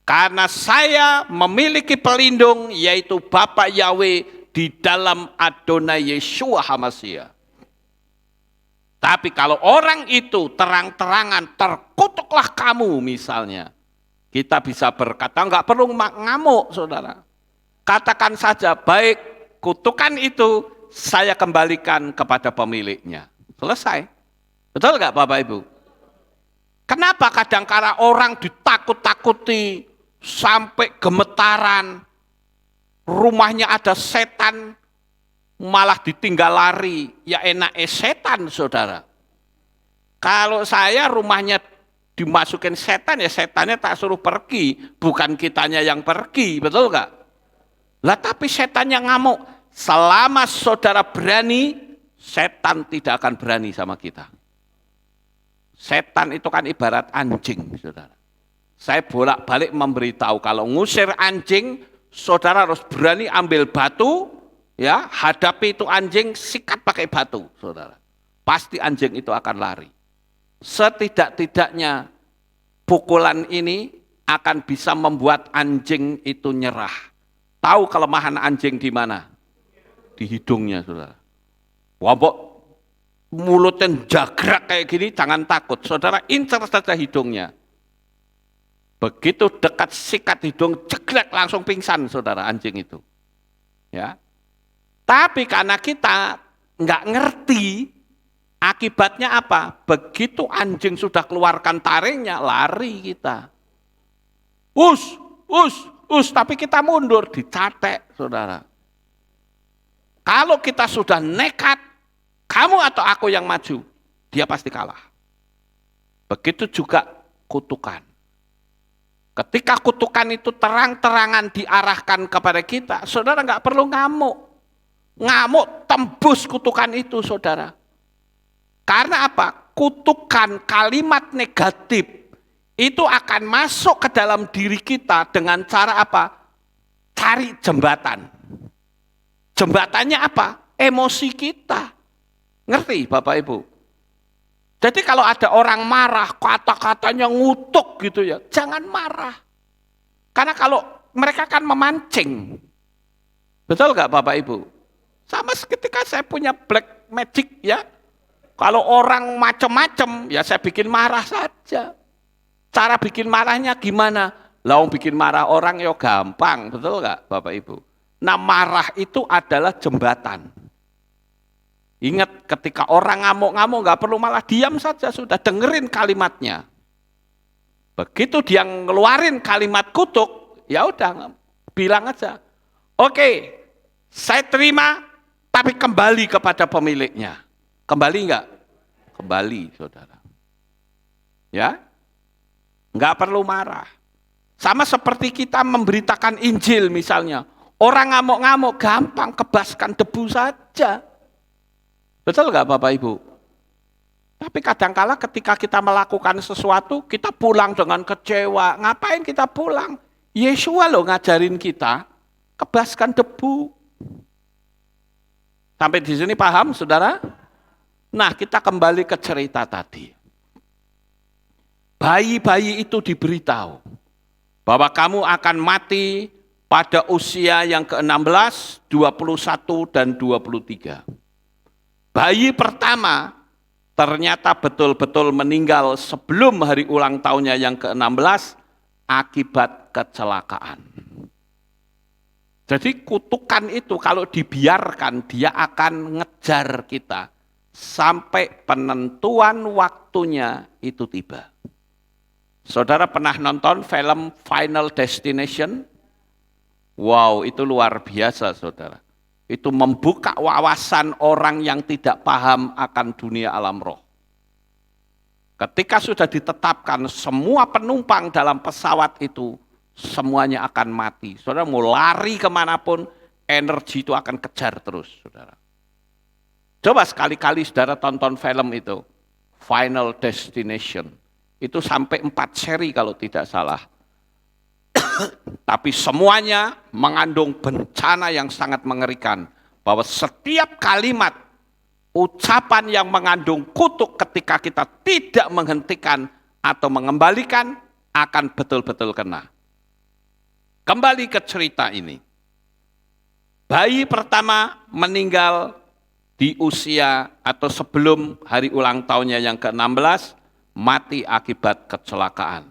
Karena saya memiliki pelindung, yaitu Bapa Yahweh di dalam Adonai Yeshua HaMashiach. Tapi kalau orang itu terang-terangan, terkutuklah kamu misalnya, kita bisa berkata, enggak perlu ngamuk saudara. Katakan saja, baik, kutukan itu saya kembalikan kepada pemiliknya. Selesai. Betul enggak Bapak Ibu? Kenapa kadang-kala orang ditakut-takuti sampai gemetaran, rumahnya ada setan, malah ditinggal lari, ya enak setan saudara. Kalau saya rumahnya dimasukin setan, ya setannya tak suruh pergi, bukan kitanya yang pergi, betul enggak? Lah tapi setannya ngamuk, selama saudara berani, setan tidak akan berani sama kita. Setan itu kan ibarat anjing, saudara. Saya bolak-balik memberitahu, kalau ngusir anjing, saudara harus berani ambil batu, ya, hadapi itu anjing, sikat pakai batu, saudara. Pasti anjing itu akan lari. Setidak-tidaknya pukulan ini akan bisa membuat anjing itu nyerah. Tahu kelemahan anjing di mana? Di hidungnya, saudara. Wabok mulutnya jagrak kayak gini, jangan takut. Saudara incer saja hidungnya. Begitu dekat sikat hidung, jeglek langsung pingsan saudara anjing itu. Ya. Tapi karena kita nggak ngerti, akibatnya apa? Begitu anjing sudah keluarkan taringnya, lari kita. Tapi kita mundur, dicatek saudara. Kalau kita sudah nekat, kamu atau aku yang maju, dia pasti kalah. Begitu juga kutukan. Ketika kutukan itu terang-terangan diarahkan kepada kita, saudara nggak perlu ngamuk. Ngamuk tembus kutukan itu, saudara. Karena apa? Kutukan kalimat negatif itu akan masuk ke dalam diri kita dengan cara apa? Cari jembatan. Jembatannya apa? Emosi kita. Ngerti Bapak Ibu? Jadi kalau ada orang marah, kata-katanya ngutuk gitu ya, jangan marah. Karena kalau mereka kan memancing. Betul nggak Bapak Ibu? Sama ketika saya punya black magic ya, kalau orang macem-macem ya saya bikin marah saja. Cara bikin marahnya gimana? Laung bikin marah orang ya gampang, betul nggak Bapak Ibu? Nah marah itu adalah jembatan. Ingat ketika orang ngamuk-ngamuk nggak perlu malah diam saja, sudah dengerin kalimatnya. Begitu dia ngeluarin kalimat kutuk, ya udah bilang aja, oke, saya terima, tapi kembali kepada pemiliknya. Kembali nggak? Kembali, saudara. Ya, nggak perlu marah. Sama seperti kita memberitakan Injil misalnya, Orang ngamuk-ngamuk gampang, kebaskan debu saja. Betul nggak Bapak Ibu? Tapi kadangkala ketika kita melakukan sesuatu, kita pulang dengan kecewa. Ngapain kita pulang? Yesua loh ngajarin kita, kebaskan debu. Sampai di sini paham, saudara? Nah, kita kembali ke cerita tadi. Bayi-bayi itu diberitahu bahwa kamu akan mati pada usia yang ke-16, 21, dan 23. Bayi pertama ternyata betul-betul meninggal sebelum hari ulang tahunnya yang ke-16 akibat kecelakaan. Jadi kutukan itu kalau dibiarkan dia akan ngejar kita sampai penentuan waktunya itu tiba. Saudara pernah nonton film Final Destination? Wow, itu luar biasa saudara. Itu membuka wawasan orang yang tidak paham akan dunia alam roh. Ketika sudah ditetapkan semua penumpang dalam pesawat itu, semuanya akan mati. Saudara mau lari kemanapun, energi itu akan kejar terus. Saudara. Coba sekali-kali saudara tonton film itu, Final Destination. Itu sampai 4 seri kalau tidak salah. Tapi semuanya mengandung bencana yang sangat mengerikan. Bahwa setiap kalimat, ucapan yang mengandung kutuk ketika kita tidak menghentikan atau mengembalikan, akan betul-betul kena. Kembali ke cerita ini. Bayi pertama meninggal di usia atau sebelum hari ulang tahunnya yang ke-16, mati akibat kecelakaan.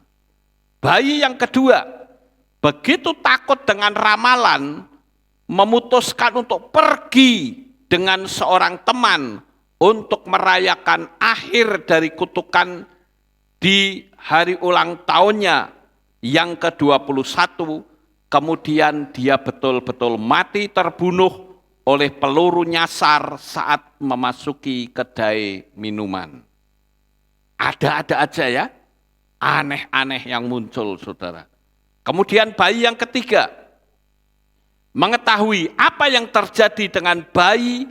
Bayi yang kedua, begitu takut dengan ramalan, memutuskan untuk pergi dengan seorang teman untuk merayakan akhir dari kutukan di hari ulang tahunnya yang ke-21, kemudian dia betul-betul mati terbunuh oleh peluru nyasar saat memasuki kedai minuman. Ada-ada aja ya, aneh-aneh yang muncul saudara. Kemudian bayi yang ketiga, mengetahui apa yang terjadi dengan bayi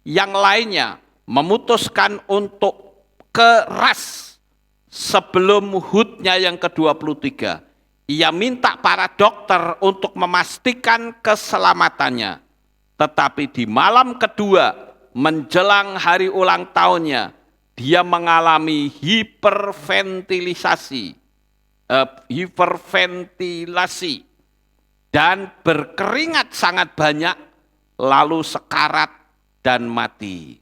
yang lainnya, memutuskan untuk keras sebelum hutnya yang ke-23. Ia minta para dokter untuk memastikan keselamatannya. Tetapi di malam kedua, menjelang hari ulang tahunnya, dia mengalami hiperventilasi dan berkeringat sangat banyak, lalu sekarat dan mati.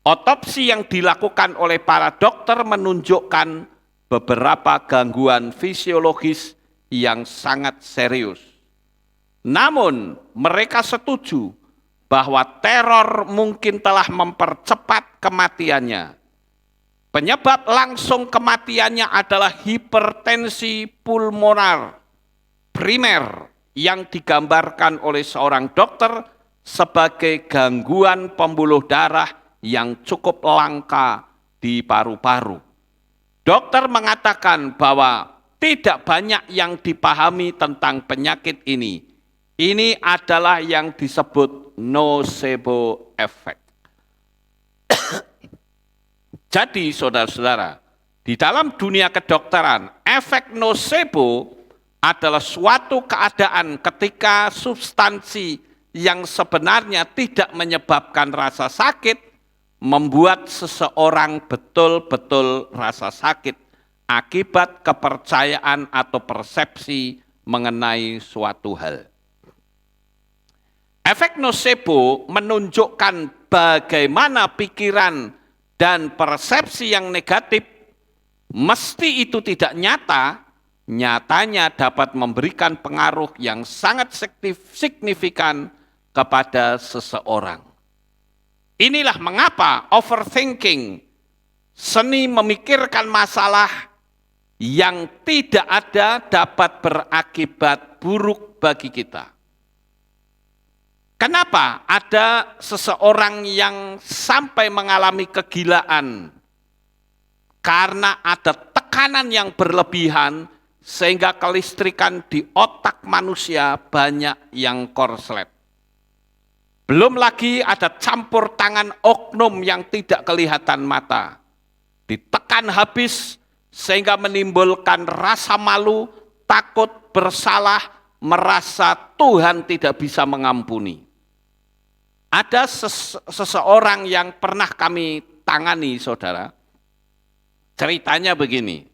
Otopsi yang dilakukan oleh para dokter menunjukkan beberapa gangguan fisiologis yang sangat serius. Namun mereka setuju bahwa teror mungkin telah mempercepat kematiannya. Penyebab langsung kematiannya adalah hipertensi pulmonar primer yang digambarkan oleh seorang dokter sebagai gangguan pembuluh darah yang cukup langka di paru-paru. Dokter mengatakan bahwa tidak banyak yang dipahami tentang penyakit ini. Ini adalah yang disebut nocebo effect. Jadi saudara-saudara, di dalam dunia kedokteran, efek nocebo adalah suatu keadaan ketika substansi yang sebenarnya tidak menyebabkan rasa sakit, membuat seseorang betul-betul rasa sakit akibat kepercayaan atau persepsi mengenai suatu hal. Efek nocebo menunjukkan bagaimana pikiran dan persepsi yang negatif, mesti itu tidak nyata, nyatanya dapat memberikan pengaruh yang sangat signifikan kepada seseorang. Inilah mengapa overthinking, seni memikirkan masalah yang tidak ada, dapat berakibat buruk bagi kita. Kenapa ada seseorang yang sampai mengalami kegilaan? Karena ada tekanan yang berlebihan sehingga kelistrikan di otak manusia banyak yang korslet. Belum lagi ada campur tangan oknum yang tidak kelihatan mata. Ditekan habis sehingga menimbulkan rasa malu, takut, bersalah, merasa Tuhan tidak bisa mengampuni. Ada seseorang yang pernah kami tangani, saudara. Ceritanya begini,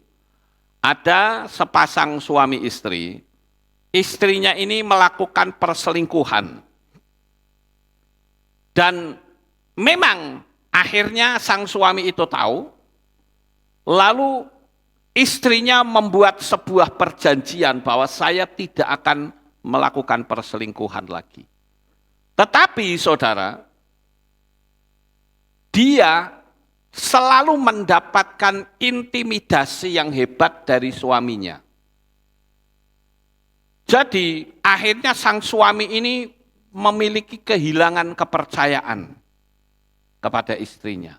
ada sepasang suami istri, istrinya ini melakukan perselingkuhan. Dan memang akhirnya sang suami itu tahu, lalu istrinya membuat sebuah perjanjian bahwa saya tidak akan melakukan perselingkuhan lagi. Tetapi saudara, dia selalu mendapatkan intimidasi yang hebat dari suaminya. Jadi akhirnya sang suami ini memiliki kehilangan kepercayaan kepada istrinya.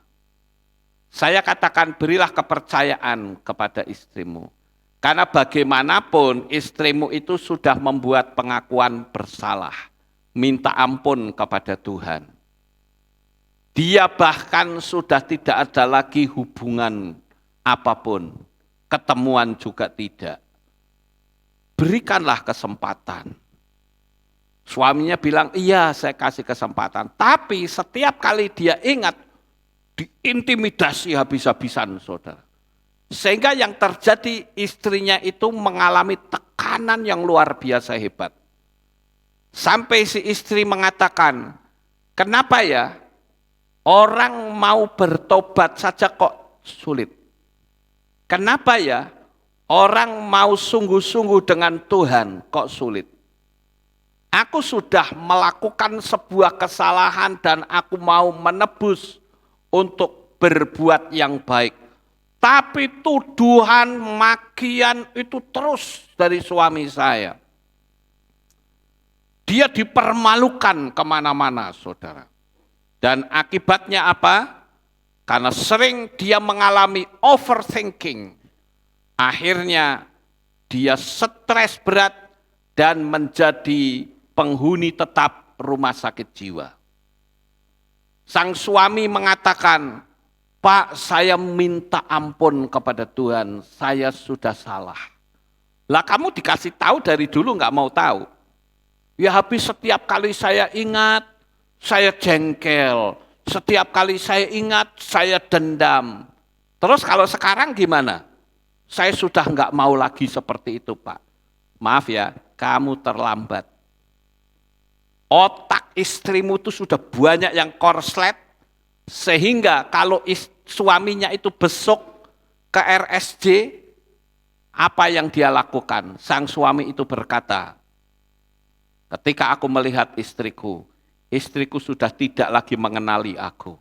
Saya katakan berilah kepercayaan kepada istrimu. Karena bagaimanapun istrimu itu sudah membuat pengakuan bersalah. Minta ampun kepada Tuhan. Dia bahkan sudah tidak ada lagi hubungan apapun. Ketemuan juga tidak. Berikanlah kesempatan. Suaminya bilang, iya saya kasih kesempatan. Tapi setiap kali dia ingat, diintimidasi habis-habisan, saudara. Sehingga yang terjadi istrinya itu mengalami tekanan yang luar biasa hebat. Sampai si istri mengatakan, kenapa ya orang mau bertobat saja kok sulit? Kenapa ya orang mau sungguh-sungguh dengan Tuhan kok sulit? Aku sudah melakukan sebuah kesalahan dan aku mau menebus untuk berbuat yang baik. Tapi tuduhan, makian itu terus dari suami saya. Dia dipermalukan kemana-mana, saudara. Dan akibatnya apa? Karena sering dia mengalami overthinking. Akhirnya dia stres berat dan menjadi penghuni tetap rumah sakit jiwa. Sang suami mengatakan, Pak, saya minta ampun kepada Tuhan, saya sudah salah. Lah kamu dikasih tahu dari dulu nggak mau tahu. Ya habis setiap kali saya ingat, saya jengkel. Setiap kali saya ingat, saya dendam. Terus kalau sekarang gimana? Saya sudah nggak mau lagi seperti itu, Pak. Maaf ya, kamu terlambat. Otak istrimu itu sudah banyak yang korslet, sehingga kalau suaminya itu besok ke RSJ, apa yang dia lakukan? Sang suami itu berkata, ketika aku melihat istriku sudah tidak lagi mengenali aku.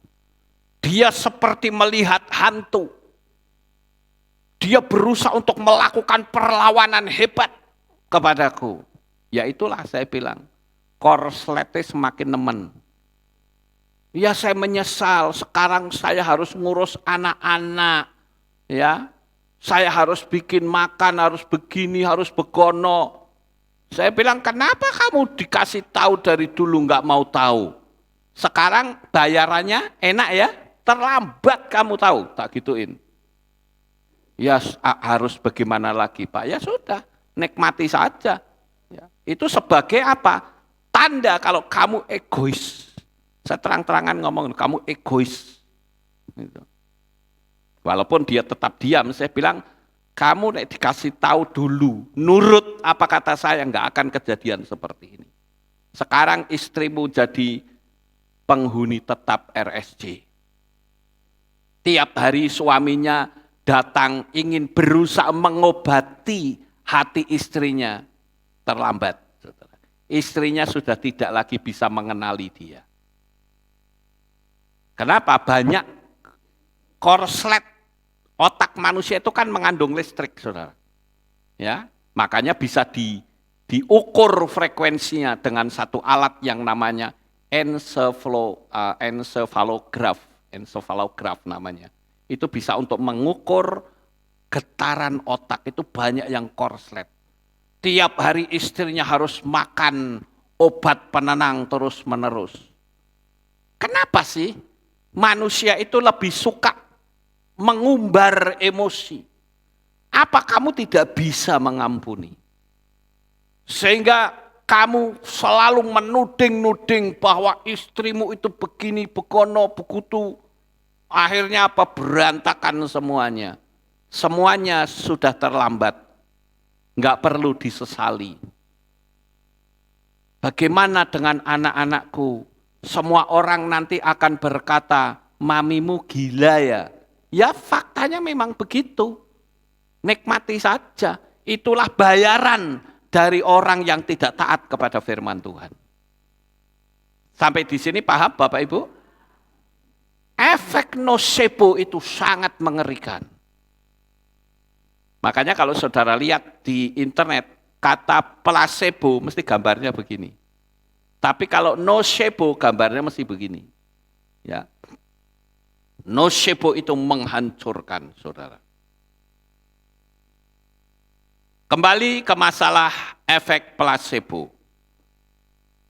Dia seperti melihat hantu. Dia berusaha untuk melakukan perlawanan hebat kepadaku. Ya itulah saya bilang, korsletnya semakin nemen. Ya saya menyesal, sekarang saya harus ngurus anak-anak. Ya, saya harus bikin makan, harus begini, harus begono. Saya bilang, kenapa kamu dikasih tahu dari dulu nggak mau tahu? Sekarang bayarannya enak ya, terlambat kamu tahu, tak gituin. Ya harus bagaimana lagi Pak? Ya sudah, nikmati saja. Ya, itu sebagai apa? Tanda kalau kamu egois. Saya terang-terangan ngomong, kamu egois. Gitu. Walaupun dia tetap diam, saya bilang, kamu dikasih tahu dulu, nurut apa kata saya, nggak akan kejadian seperti ini. Sekarang istrimu jadi penghuni tetap RSJ. Tiap hari suaminya datang ingin berusaha mengobati hati istrinya, terlambat. Istrinya sudah tidak lagi bisa mengenali dia. Kenapa? Banyak korslet otak manusia itu kan mengandung listrik, saudara. Ya, makanya bisa diukur frekuensinya dengan satu alat yang namanya encephalograph namanya. Itu bisa untuk mengukur getaran otak, itu banyak yang korslet. Tiap hari istrinya harus makan obat penenang terus-menerus. Kenapa sih manusia itu lebih suka mengumbar emosi? Apa kamu tidak bisa mengampuni? Sehingga kamu selalu menuding-nuding bahwa istrimu itu begini, begono, begitu. Akhirnya apa? Berantakan semuanya. Semuanya sudah terlambat. Enggak perlu disesali. Bagaimana dengan anak-anakku? Semua orang nanti akan berkata, mamimu gila ya. Ya faktanya memang begitu. Nikmati saja. Itulah bayaran dari orang yang tidak taat kepada firman Tuhan. Sampai di sini paham Bapak Ibu? Efek nocebo itu sangat mengerikan. Makanya kalau saudara lihat di internet, kata placebo mesti gambarnya begini. Tapi kalau nocebo gambarnya mesti begini. Ya. Nocebo itu menghancurkan saudara. Kembali ke masalah efek placebo.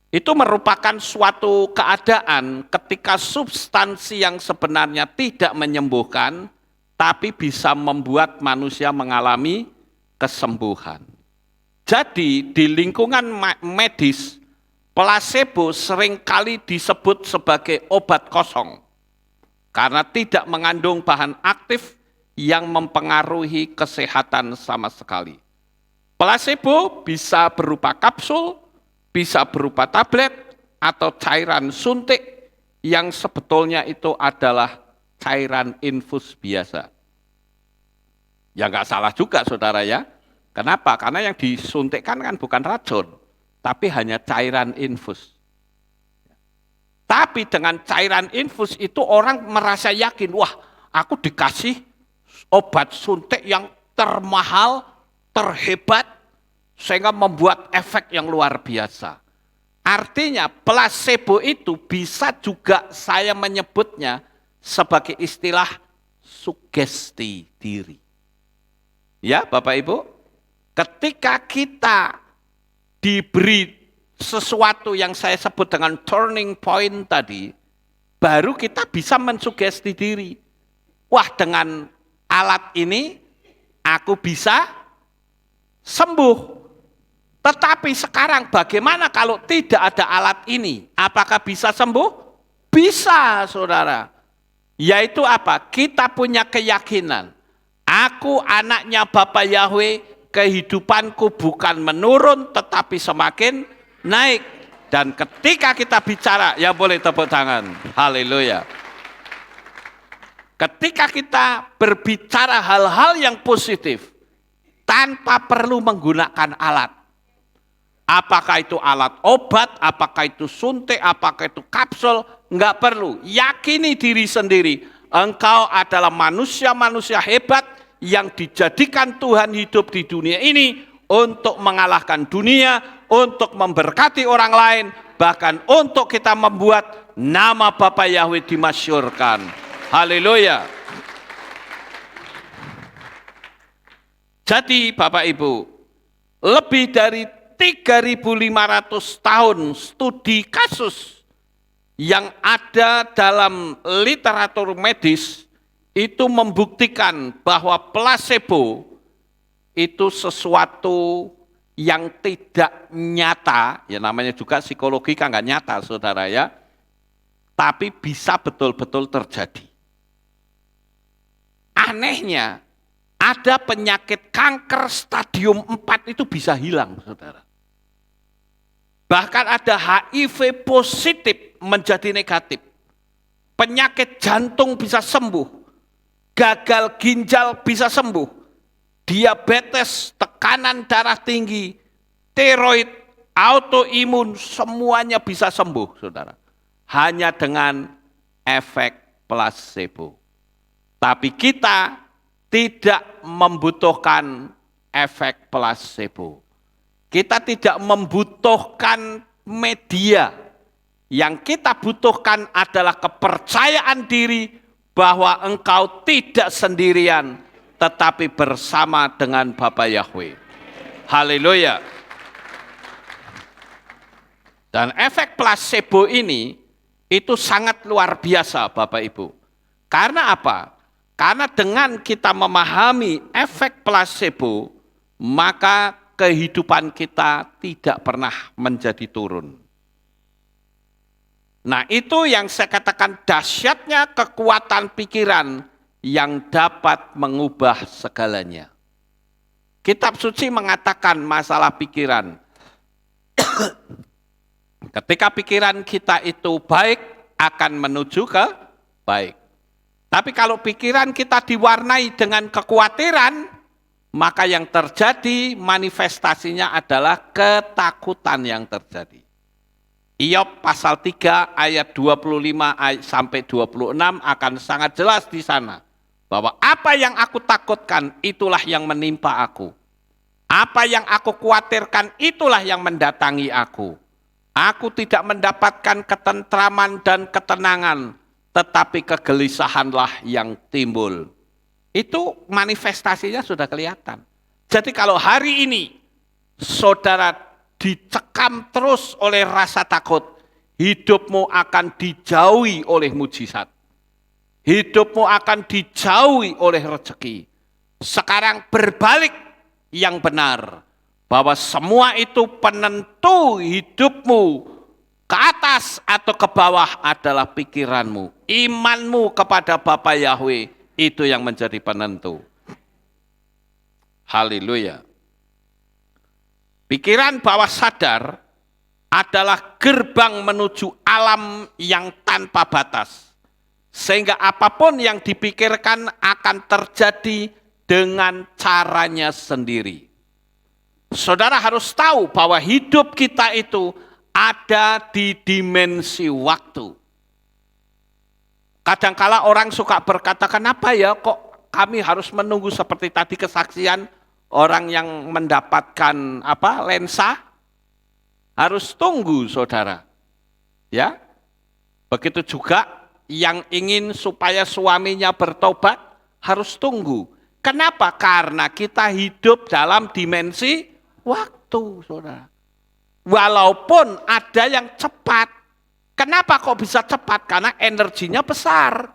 Itu merupakan suatu keadaan ketika substansi yang sebenarnya tidak menyembuhkan, tapi bisa membuat manusia mengalami kesembuhan. Jadi di lingkungan medis, placebo seringkali disebut sebagai obat kosong, karena tidak mengandung bahan aktif yang mempengaruhi kesehatan sama sekali. Placebo bisa berupa kapsul, bisa berupa tablet, atau cairan suntik yang sebetulnya itu adalah cairan infus biasa. Ya nggak salah juga saudara ya. Kenapa? Karena yang disuntikkan kan bukan racun, tapi hanya cairan infus. Tapi dengan cairan infus itu orang merasa yakin, wah aku dikasih obat suntik yang termahal, terhebat, sehingga membuat efek yang luar biasa. Artinya placebo itu bisa juga saya menyebutnya sebagai istilah sugesti diri. Ya Bapak Ibu, ketika kita diberi sesuatu yang saya sebut dengan turning point tadi, baru kita bisa mensugesti diri. Wah dengan alat ini aku bisa sembuh. Tetapi sekarang bagaimana kalau tidak ada alat ini? Apakah bisa sembuh? Bisa, saudara. Yaitu apa? Kita punya keyakinan. Aku anaknya Bapa Yahweh, kehidupanku bukan menurun tetapi semakin naik. Dan ketika kita bicara, ya boleh tepuk tangan. Haleluya. Ketika kita berbicara hal-hal yang positif, tanpa perlu menggunakan alat. Apakah itu alat obat, apakah itu suntik, apakah itu kapsul, enggak perlu. Yakini diri sendiri, engkau adalah manusia-manusia hebat yang dijadikan Tuhan hidup di dunia ini untuk mengalahkan dunia, untuk memberkati orang lain, bahkan untuk kita membuat nama Bapa Yahweh dimasyhurkan. Haleluya. Jadi Bapak Ibu, lebih dari 3.500 tahun studi kasus yang ada dalam literatur medis itu membuktikan bahwa placebo itu sesuatu yang tidak nyata, ya namanya juga psikologi kan nggak nyata saudara ya, tapi bisa betul-betul terjadi. Anehnya, ada penyakit kanker stadium 4 itu bisa hilang saudara. Bahkan ada HIV positif menjadi negatif. Penyakit jantung bisa sembuh. Gagal ginjal bisa sembuh. Diabetes, tekanan darah tinggi, tiroid, autoimun, semuanya bisa sembuh saudara. Hanya dengan efek placebo. Tapi kita tidak membutuhkan efek placebo. Kita tidak membutuhkan media. Yang kita butuhkan adalah kepercayaan diri bahwa engkau tidak sendirian. tetapi bersama dengan Bapa Yahweh. Haleluya. Dan efek placebo ini itu sangat luar biasa Bapak Ibu. Karena apa? Karena dengan kita memahami efek placebo, maka kehidupan kita tidak pernah menjadi turun. Nah, itu yang saya katakan dahsyatnya kekuatan pikiran yang dapat mengubah segalanya. Kitab suci mengatakan masalah pikiran. Ketika pikiran kita itu baik, akan menuju ke baik. Tapi kalau pikiran kita diwarnai dengan kekhawatiran, maka yang terjadi manifestasinya adalah ketakutan yang terjadi. Iyob pasal 3 ayat 25 sampai 26 akan sangat jelas di sana. Bahwa apa yang aku takutkan itulah yang menimpa aku. Apa yang aku khawatirkan itulah yang mendatangi aku. Aku tidak mendapatkan ketentraman dan ketenangan, tetapi kegelisahanlah yang timbul. Itu manifestasinya sudah kelihatan. Jadi kalau hari ini saudara dicekam terus oleh rasa takut, hidupmu akan dijauhi oleh mujizat. Hidupmu akan dijauhi oleh rezeki. Sekarang berbalik yang benar. Bahwa semua itu penentu hidupmu ke atas atau ke bawah adalah pikiranmu. Imanmu kepada Bapa Yahweh itu yang menjadi penentu. Haleluya. Pikiran bawah sadar adalah gerbang menuju alam yang tanpa batas. Sehingga apapun yang dipikirkan akan terjadi dengan caranya sendiri. Saudara harus tahu bahwa hidup kita itu ada di dimensi waktu. Kadangkala orang suka berkata, kenapa ya kok kami harus menunggu seperti tadi kesaksian orang yang mendapatkan lensa? Harus tunggu saudara. Ya. Begitu juga yang ingin supaya suaminya bertobat harus tunggu. Kenapa? Karena kita hidup dalam dimensi waktu, saudara. Walaupun ada yang cepat. Kenapa kok bisa cepat? Karena energinya besar.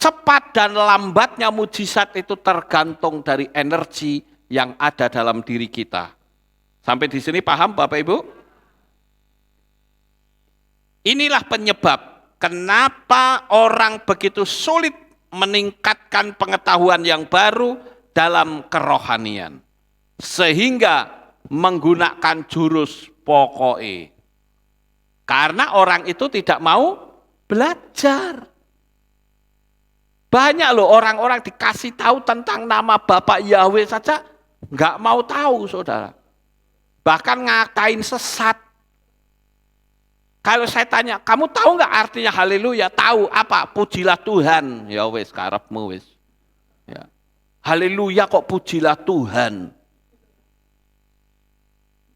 Cepat dan lambatnya mujizat itu tergantung dari energi yang ada dalam diri kita. Sampai di sini paham Bapak Ibu? Inilah penyebab kenapa orang begitu sulit meningkatkan pengetahuan yang baru dalam kerohanian. Sehingga menggunakan jurus pokoknya. Karena orang itu tidak mau belajar. Banyak loh orang-orang dikasih tahu tentang nama Bapak Yahweh saja nggak mau tahu saudara. Bahkan ngatain sesat. Kalau saya tanya, kamu tahu nggak artinya haleluya? Tahu apa? Pujilah Tuhan. Ya wes, karepmu wes. Ya. Haleluya kok pujilah Tuhan.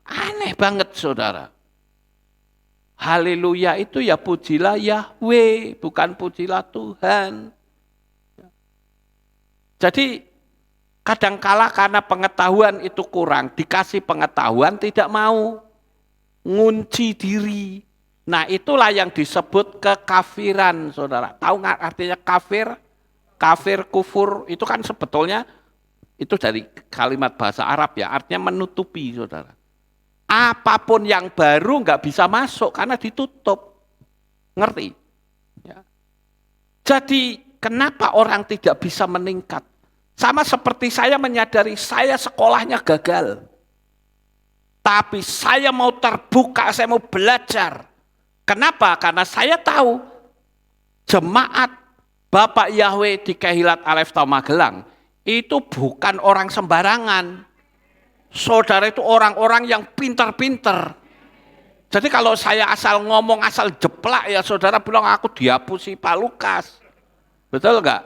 Aneh banget saudara. Haleluya itu ya pujilah Yahweh, bukan pujilah Tuhan. Jadi kadangkala karena pengetahuan itu kurang, dikasih pengetahuan tidak mau, ngunci diri. Nah itulah yang disebut kekafiran saudara. Tahu nggak artinya kafir? Kafir, kufur, itu kan sebetulnya itu dari kalimat bahasa Arab ya, artinya menutupi saudara. Apapun yang baru nggak bisa masuk karena ditutup. Ngerti? Ya. Jadi kenapa orang tidak bisa meningkat? Sama seperti saya menyadari saya sekolahnya gagal. Tapi saya mau terbuka, saya mau belajar. Kenapa? Karena saya tahu jemaat Bapak Yahweh di Kehilat Alef Tau Magelang itu bukan orang sembarangan. Saudara itu orang-orang yang pintar-pintar. Jadi kalau saya asal ngomong, asal jeplak ya saudara bilang aku dihapusi Pak Lukas. Betul enggak?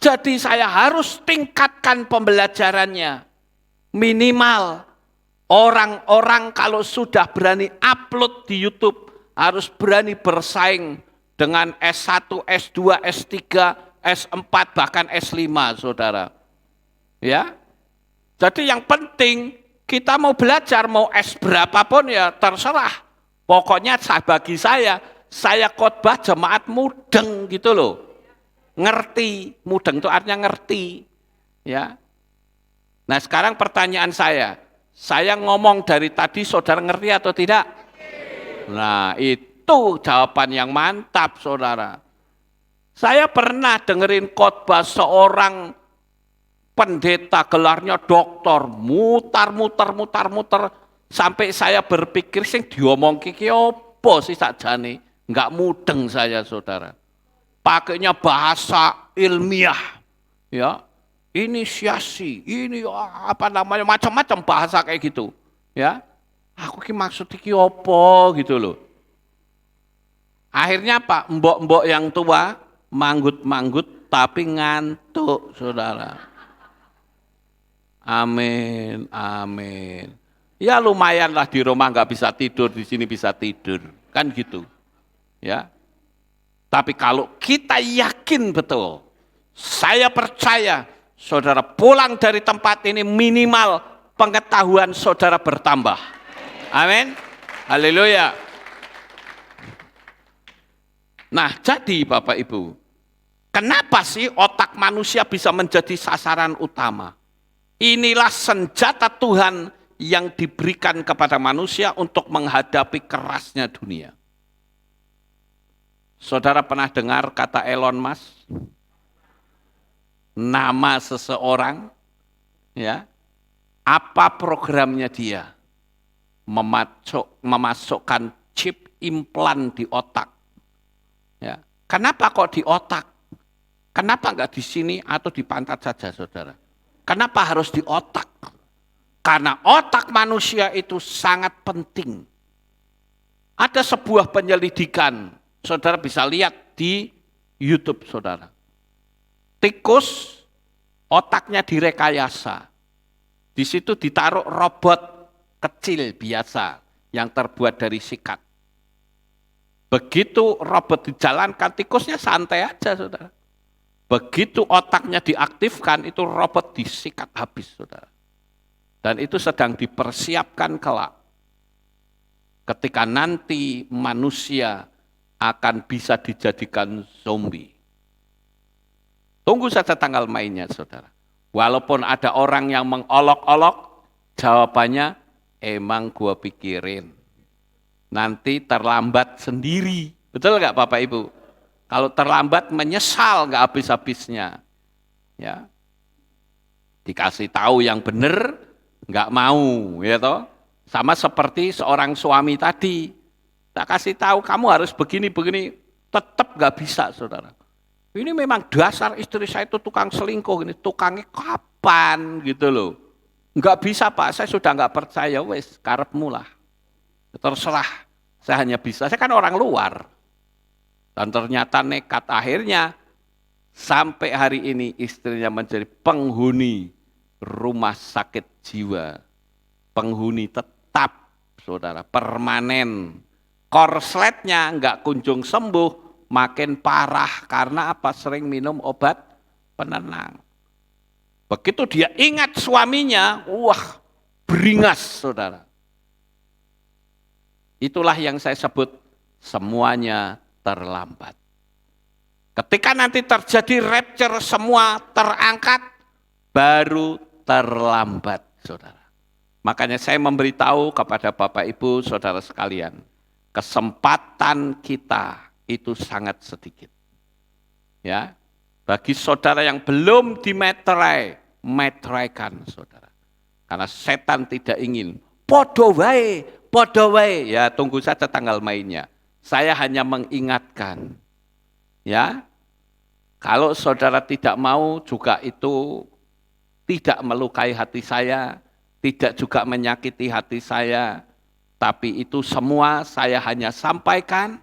Jadi saya harus tingkatkan pembelajarannya. Minimal orang-orang kalau sudah berani upload di YouTube harus berani bersaing dengan S1, S2, S3 S4, bahkan S5, saudara. Ya, jadi yang penting kita mau belajar, mau S berapapun ya terserah. Pokoknya bagi saya khotbah jemaat mudeng gitu loh. Ngerti, mudeng itu artinya ngerti. Ya. Nah sekarang pertanyaan saya ngomong dari tadi saudara ngerti atau tidak? Nah itu jawaban yang mantap saudara. Saya pernah dengerin khotbah seorang pendeta, gelarnya doktor, mutar sampai saya berpikir sing diomong kiki opo sih sakjane, enggak mudeng saya saudara. Pakainya bahasa ilmiah, ya, inisiasi, ini apa namanya macam-macam bahasa kayak gitu, ya. Aku ki maksud iki opo gitu loh. Akhirnya Pak, mbok-mbok yang tua manggut-manggut tapi ngantuk saudara. Amin, amin. Ya lumayanlah di rumah nggak bisa tidur, di sini bisa tidur, kan gitu. Ya. Tapi kalau kita yakin betul, saya percaya saudara pulang dari tempat ini minimal pengetahuan saudara bertambah. Amin. Haleluya. Nah, jadi Bapak Ibu, kenapa sih otak manusia bisa menjadi sasaran utama? Inilah senjata Tuhan yang diberikan kepada manusia untuk menghadapi kerasnya dunia. Saudara pernah dengar kata Elon Musk? Nama seseorang, ya, apa programnya dia? Memasukkan chip implan di otak. Ya. Kenapa kok di otak? Kenapa enggak di sini atau di pantat saja, saudara? Kenapa harus di otak? Karena otak manusia itu sangat penting. Ada sebuah penyelidikan, saudara bisa lihat di YouTube, saudara. Tikus, otaknya direkayasa. Di situ ditaruh robot kecil biasa yang terbuat dari sikat. Begitu robot dijalankan, tikusnya santai aja, saudara. Begitu otaknya diaktifkan, itu robot disikat habis, saudara. Dan itu sedang dipersiapkan kelak. Ketika nanti manusia akan bisa dijadikan zombie. Tunggu saja tanggal mainnya, saudara. Walaupun ada orang yang mengolok-olok, jawabannya, emang gua pikirin. Nanti terlambat sendiri. Betul nggak Bapak Ibu? Kalau terlambat menyesal nggak habis-habisnya. Ya. Dikasih tahu yang benar nggak mau, ya toh. Sama seperti seorang suami tadi. Tak kasih tahu kamu harus begini-begini, tetap nggak bisa, saudara. Ini memang dasar istri saya itu tukang selingkuh, ini tukangnya kapan gitu loh. Nggak bisa Pak, saya sudah nggak percaya, wes karepmu lah. Terserah, saya hanya bisa, saya kan orang luar. Dan ternyata nekat akhirnya sampai hari ini istrinya menjadi penghuni rumah sakit jiwa. Penghuni tetap, saudara, permanen. Korsletnya nggak kunjung sembuh, makin parah karena apa? Sering minum obat penenang. Begitu dia ingat suaminya, wah beringas, saudara. Itulah yang saya sebut semuanya terlambat. Ketika nanti terjadi rapture semua terangkat, baru terlambat, saudara. Makanya saya memberitahu kepada Bapak Ibu, saudara sekalian, kesempatan kita itu sangat sedikit. Ya, bagi saudara yang belum dimeterai, meteraikan saudara. Karena setan tidak ingin, podo wae, ya tunggu saja tanggal mainnya. Saya hanya mengingatkan, ya, kalau saudara tidak mau juga itu tidak melukai hati saya, tidak juga menyakiti hati saya, tapi itu semua saya hanya sampaikan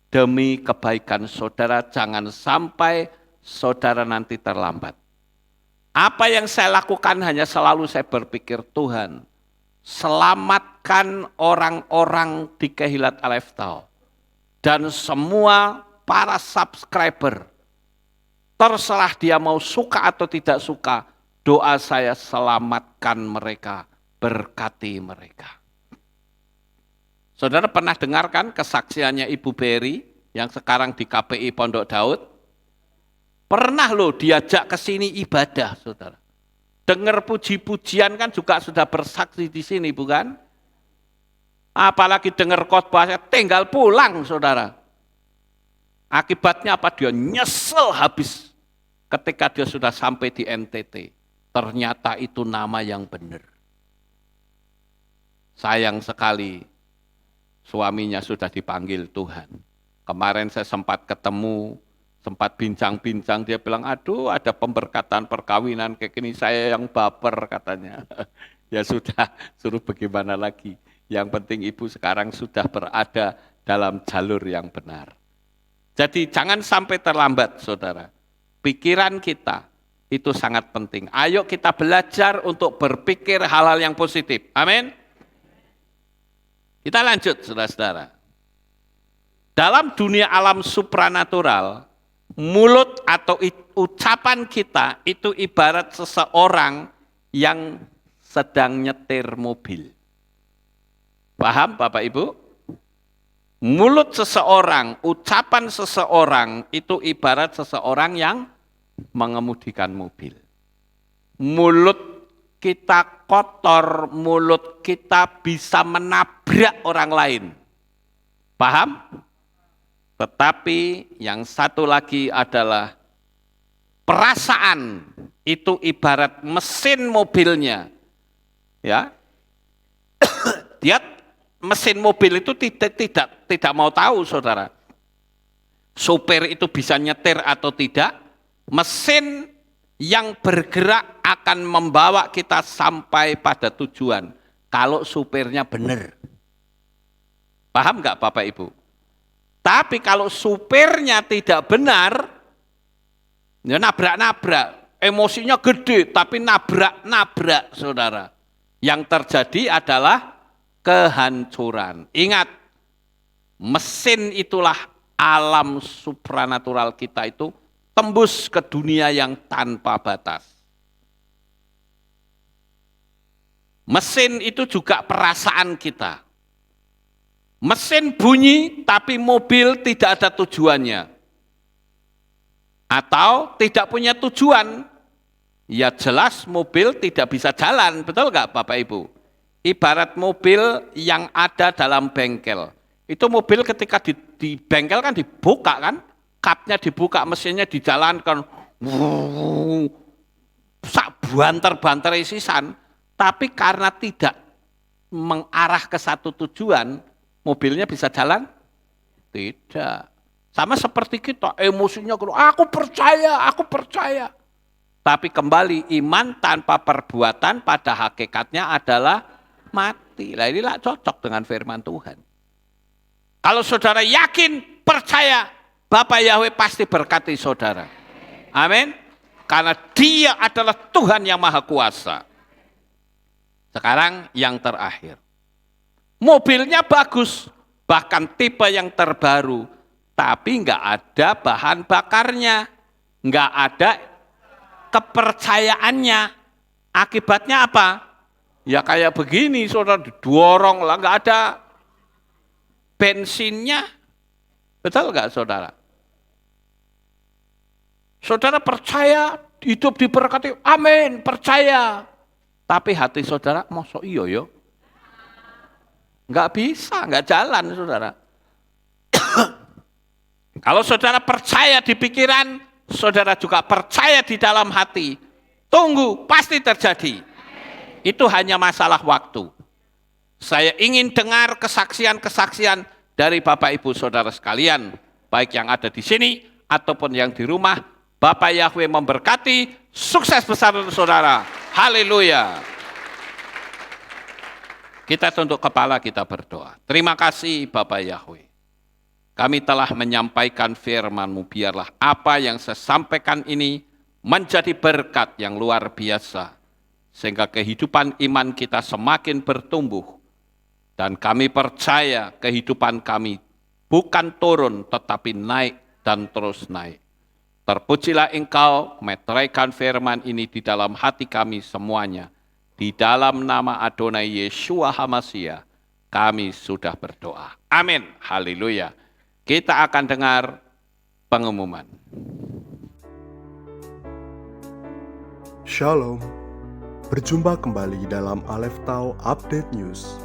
demi kebaikan saudara, jangan sampai saudara nanti terlambat. Apa yang saya lakukan hanya selalu saya berpikir, Tuhan, selamatkan orang-orang di Kehilat Alef Tau dan semua para subscriber Terserah dia mau suka atau tidak suka, doa saya selamatkan mereka, berkati mereka. Saudara pernah dengarkan kesaksiannya Ibu Berry yang sekarang di KPI Pondok Daud? Pernah loh diajak ke sini ibadah, saudara. Dengar puji-pujian kan juga sudah bersaksi di sini, bukan? Apalagi dengar khotbah, tinggal pulang, saudara. Akibatnya apa? Dia nyesel habis ketika dia sudah sampai di NTT. Ternyata itu nama yang benar. Sayang sekali, suaminya sudah dipanggil Tuhan. Kemarin saya sempat ketemu, sempat bincang-bincang, dia bilang, aduh ada pemberkatan perkawinan kayak gini, saya yang baper katanya. Ya sudah, suruh bagaimana lagi. Yang penting ibu sekarang sudah berada dalam jalur yang benar. Jadi jangan sampai terlambat, saudara. Pikiran kita itu sangat penting. Ayo kita belajar untuk berpikir hal-hal yang positif. Amin. Kita lanjut, saudara-saudara. Dalam dunia alam supranatural, mulut atau ucapan kita itu ibarat seseorang yang sedang nyetir mobil. Paham Bapak Ibu? Mulut seseorang, ucapan seseorang itu ibarat seseorang yang mengemudikan mobil. Mulut kita kotor, mulut kita bisa menabrak orang lain. Paham? Tetapi yang satu lagi adalah perasaan itu ibarat mesin mobilnya. Ya. Dia mesin mobil itu tidak mau tahu, saudara. Supir itu bisa nyetir atau tidak. Mesin yang bergerak akan membawa kita sampai pada tujuan. Kalau supirnya benar. Paham nggak Bapak Ibu? Tapi kalau supirnya tidak benar, ya nabrak-nabrak. Emosinya gede, tapi nabrak-nabrak, saudara. Yang terjadi adalah kehancuran. Ingat, mesin itulah alam supranatural kita itu tembus ke dunia yang tanpa batas. Mesin itu juga perasaan kita. Mesin bunyi tapi mobil tidak ada tujuannya. Atau tidak punya tujuan, ya jelas mobil tidak bisa jalan, betul nggak Bapak Ibu? Ibarat mobil yang ada dalam bengkel. Itu mobil ketika di bengkel kan dibuka kan, kapnya dibuka, mesinnya dijalankan, sak banter-banter sisan, tapi karena tidak mengarah ke satu tujuan, mobilnya bisa jalan? Tidak. Sama seperti kita, emosinya, aku percaya. Tapi kembali, iman tanpa perbuatan pada hakikatnya adalah mati. Nah inilah cocok dengan firman Tuhan. Kalau saudara yakin, percaya, Bapak Yahweh pasti berkati saudara. Amin. Karena Dia adalah Tuhan yang Maha Kuasa. Sekarang yang terakhir. Mobilnya bagus, bahkan tipe yang terbaru, tapi nggak ada bahan bakarnya, nggak ada kepercayaannya. Akibatnya apa? Ya kayak begini, saudara, didorong lah, nggak ada bensinnya. Betul nggak saudara? Saudara percaya, hidup diberkati, amin, percaya. Tapi hati saudara, masa iya yo? Nggak bisa, nggak jalan saudara. Kalau saudara percaya di pikiran, saudara juga percaya di dalam hati. Tunggu, pasti terjadi. Itu hanya masalah waktu. Saya ingin dengar kesaksian-kesaksian dari Bapak Ibu Saudara sekalian, baik yang ada di sini ataupun yang di rumah. Bapak Yahweh memberkati, sukses besar untuk saudara. Haleluya. Kita tunduk kepala, kita berdoa. Terima kasih Bapak Yahweh. Kami telah menyampaikan firman-Mu, biarlah apa yang saya sampaikan ini menjadi berkat yang luar biasa. Sehingga kehidupan iman kita semakin bertumbuh. Dan kami percaya kehidupan kami bukan turun tetapi naik dan terus naik. Terpujilah Engkau, meteraikan firman ini di dalam hati kami semuanya. Di dalam nama Adonai Yeshua HaMashiach, kami sudah berdoa. Amin. Haleluya. Kita akan dengar pengumuman. Shalom, berjumpa kembali dalam Aleph Tau Update News.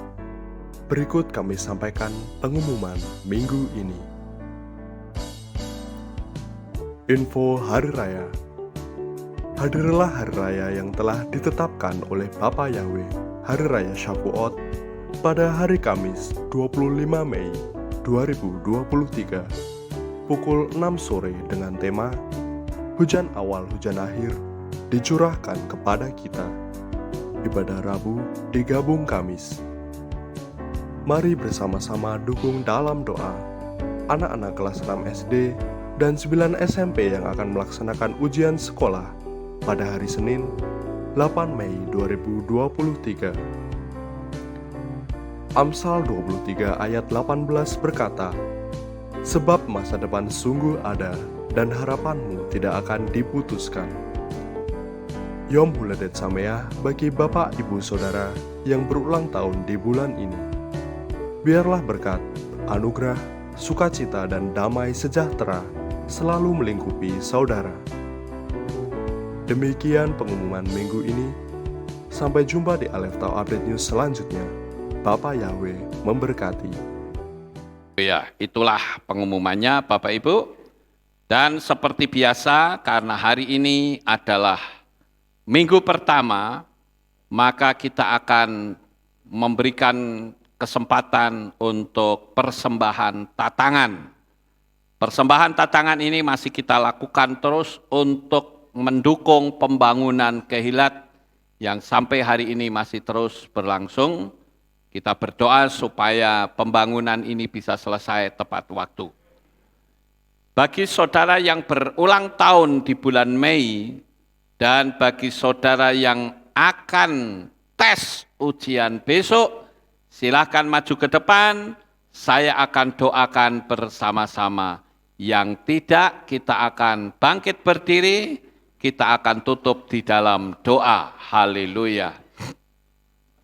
Berikut kami sampaikan pengumuman minggu ini. Info Hari Raya. Hadirlah Hari Raya yang telah ditetapkan oleh Bapa Yahweh, Hari Raya Shavuot, pada hari Kamis 25 Mei 2023, pukul 6 sore dengan tema Hujan Awal Hujan Akhir dicurahkan kepada kita. Ibadah Rabu digabung Kamis. Mari bersama-sama dukung dalam doa anak-anak kelas 6 SD dan 9 SMP yang akan melaksanakan ujian sekolah pada hari Senin 8 Mei 2023. Amsal 23 ayat 18 berkata, "Sebab masa depan sungguh ada dan harapanmu tidak akan diputuskan." Yom Huledet Sameah bagi Bapak, Ibu, Saudara yang berulang tahun di bulan ini. Biarlah berkat, anugerah, sukacita, dan damai sejahtera selalu melingkupi saudara. Demikian pengumuman minggu ini. Sampai jumpa di Aleph Tau Update News selanjutnya. Bapak Yahweh memberkati. Ya, itulah pengumumannya Bapak Ibu. Dan seperti biasa, karena hari ini adalah minggu pertama, maka kita akan memberikan kesempatan untuk persembahan tatangan. Persembahan tatangan ini masih kita lakukan terus untuk mendukung pembangunan Kehilat yang sampai hari ini masih terus berlangsung. Kita berdoa supaya pembangunan ini bisa selesai tepat waktu. Bagi saudara yang berulang tahun di bulan Mei, dan bagi saudara yang akan tes ujian besok, silakan maju ke depan, saya akan doakan bersama-sama. Yang tidak, kita akan bangkit berdiri, kita akan tutup di dalam doa. Haleluya.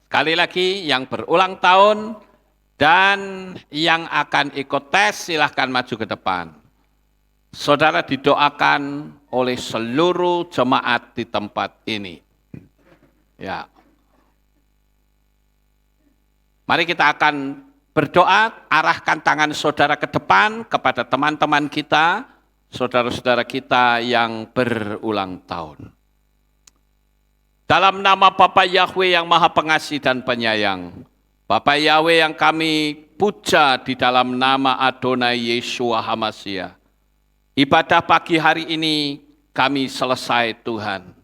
Sekali lagi, yang berulang tahun dan yang akan ikut tes, silakan maju ke depan. Saudara didoakan oleh seluruh jemaat di tempat ini. Ya. Mari kita akan berdoa, arahkan tangan saudara ke depan kepada teman-teman kita, saudara-saudara kita yang berulang tahun. Dalam nama Bapa Yahweh yang Maha Pengasih dan Penyayang, Bapa Yahweh yang kami puja di dalam nama Adonai Yeshua HaMashiach, ibadah pagi hari ini kami selesai Tuhan.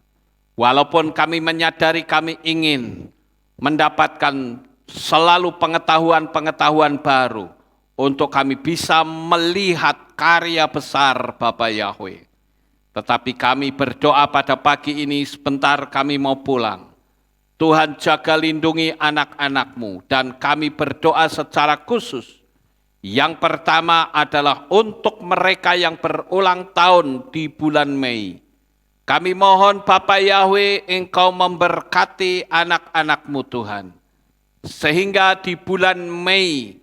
Walaupun kami menyadari kami ingin mendapatkan selalu pengetahuan-pengetahuan baru untuk kami bisa melihat karya besar Bapa Yahweh. Tetapi kami berdoa pada pagi ini sebentar kami mau pulang. Tuhan jaga lindungi anak-anak-Mu dan kami berdoa secara khusus. Yang pertama adalah untuk mereka yang berulang tahun di bulan Mei. Kami mohon Bapa Yahweh, Engkau memberkati anak-anak-Mu Tuhan. Sehingga di bulan Mei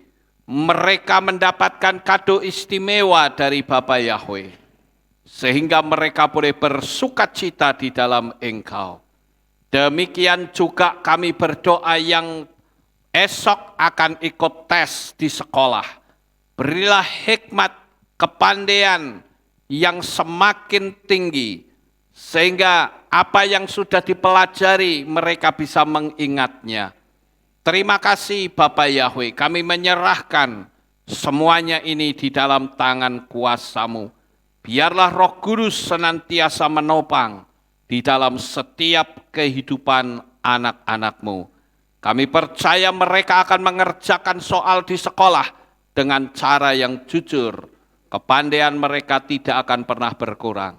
mereka mendapatkan kado istimewa dari Bapa Yahweh. Sehingga mereka boleh bersukacita di dalam Engkau. Demikian juga kami berdoa yang esok akan ikut tes di sekolah. Berilah hikmat, kepandaian yang semakin tinggi, sehingga apa yang sudah dipelajari mereka bisa mengingatnya. Terima kasih Bapa Yahweh, kami menyerahkan semuanya ini di dalam tangan kuasa-Mu. Biarlah Roh Kudus senantiasa menopang di dalam setiap kehidupan anak-anak-Mu. Kami percaya mereka akan mengerjakan soal di sekolah dengan cara yang jujur, kepandaian mereka tidak akan pernah berkurang.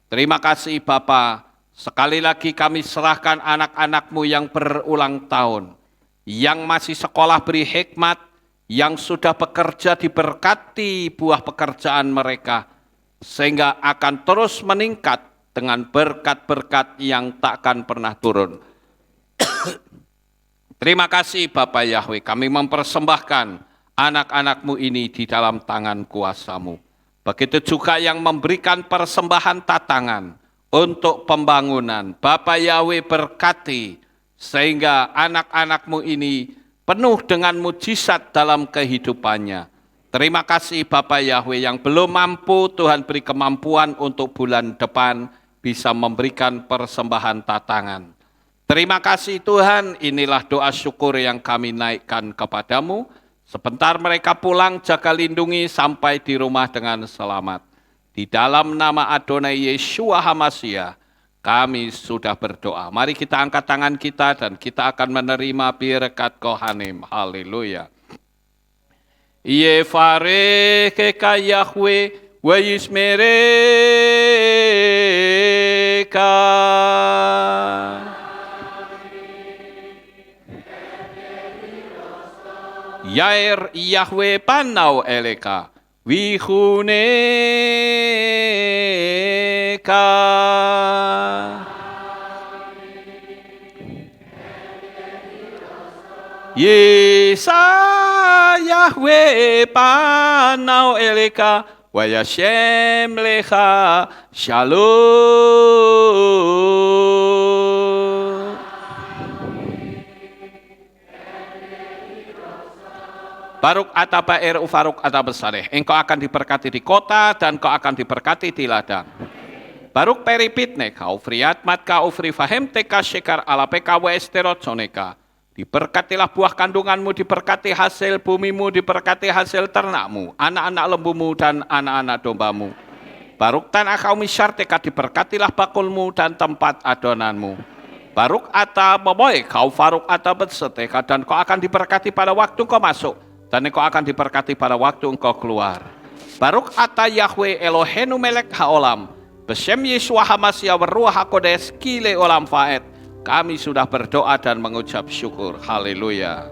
Terima kasih Bapa, sekali lagi kami serahkan anak-anak-Mu yang berulang tahun, yang masih sekolah beri hikmat, yang sudah bekerja diberkati buah pekerjaan mereka. sehingga akan terus meningkat dengan berkat-berkat yang takkan pernah turun. Terima kasih Bapa Yahweh, kami mempersembahkan anak-anak-Mu ini di dalam tangan kuasa-Mu. Begitu juga yang memberikan persembahan tatangan untuk pembangunan. Bapa Yahweh berkati sehingga anak-anak-Mu ini penuh dengan mujizat dalam kehidupannya. Terima kasih Bapa Yahweh, yang belum mampu, Tuhan beri kemampuan untuk bulan depan bisa memberikan persembahan tatangan. Terima kasih Tuhan, inilah doa syukur yang kami naikkan kepadamu. Sebentar mereka pulang, jaga lindungi sampai di rumah dengan selamat. Di dalam nama Adonai Yeshua HaMashiach, kami sudah berdoa. Mari kita angkat tangan kita dan kita akan menerima berkat Kohanim. Haleluya. Yefareke Yahweh wa yismereka. Yair Yahweh panau eleka wihuneka. Yesa Yahweh panau eleka wa yashem lecha shalom. Baruk ataba ufaruk ataba saleh. Engkau akan diberkati di kota dan kau akan diberkati di ladang. Baruk peripitne kau friat matka ufri fahem teka shekar ala peka wa esterot soneka. Diberkatilah buah kandunganmu, diberkati hasil bumimu, diberkati hasil ternakmu, anak-anak lembumu dan anak-anak dombamu. Baruk tanah kau misyarteka, diberkatilah bakulmu dan tempat adonanmu. Baruk ata boboy kau faruk ata betseteka, dan kau akan diberkati pada waktu kau masuk, dan engkau akan diberkati pada waktu engkau keluar. Baruk ata Yahweh Elohenu melek haolam, besem Yeshua HaMashiach Ruach HaKodesh kile olam faed. Kami sudah berdoa dan mengucap syukur. Haleluya.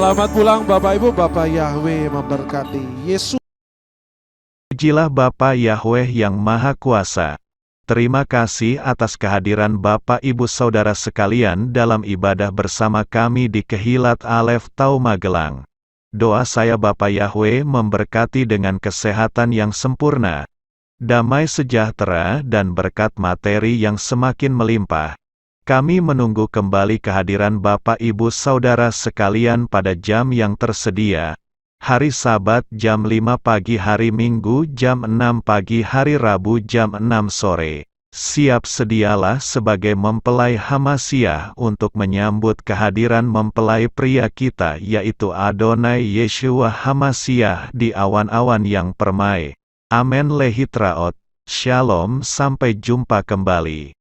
Selamat pulang Bapak Ibu, Bapak Yahweh memberkati. Yesus. Pujilah Bapa Yahweh yang Maha Kuasa. Terima kasih atas kehadiran Bapak Ibu Saudara sekalian dalam ibadah bersama kami di Kehilat Alef Tau Magelang. Doa saya Bapa Yahweh memberkati dengan kesehatan yang sempurna, damai sejahtera dan berkat materi yang semakin melimpah. Kami menunggu kembali kehadiran Bapak Ibu Saudara sekalian pada jam yang tersedia. Hari Sabat jam 5 pagi, hari Minggu jam 6 pagi, hari Rabu jam 6 sore. Siap sedialah sebagai mempelai HaMashiach untuk menyambut kehadiran mempelai pria kita, yaitu Adonai Yeshua HaMashiach di awan-awan yang permai. Amen lehitraot. Shalom, sampai jumpa kembali.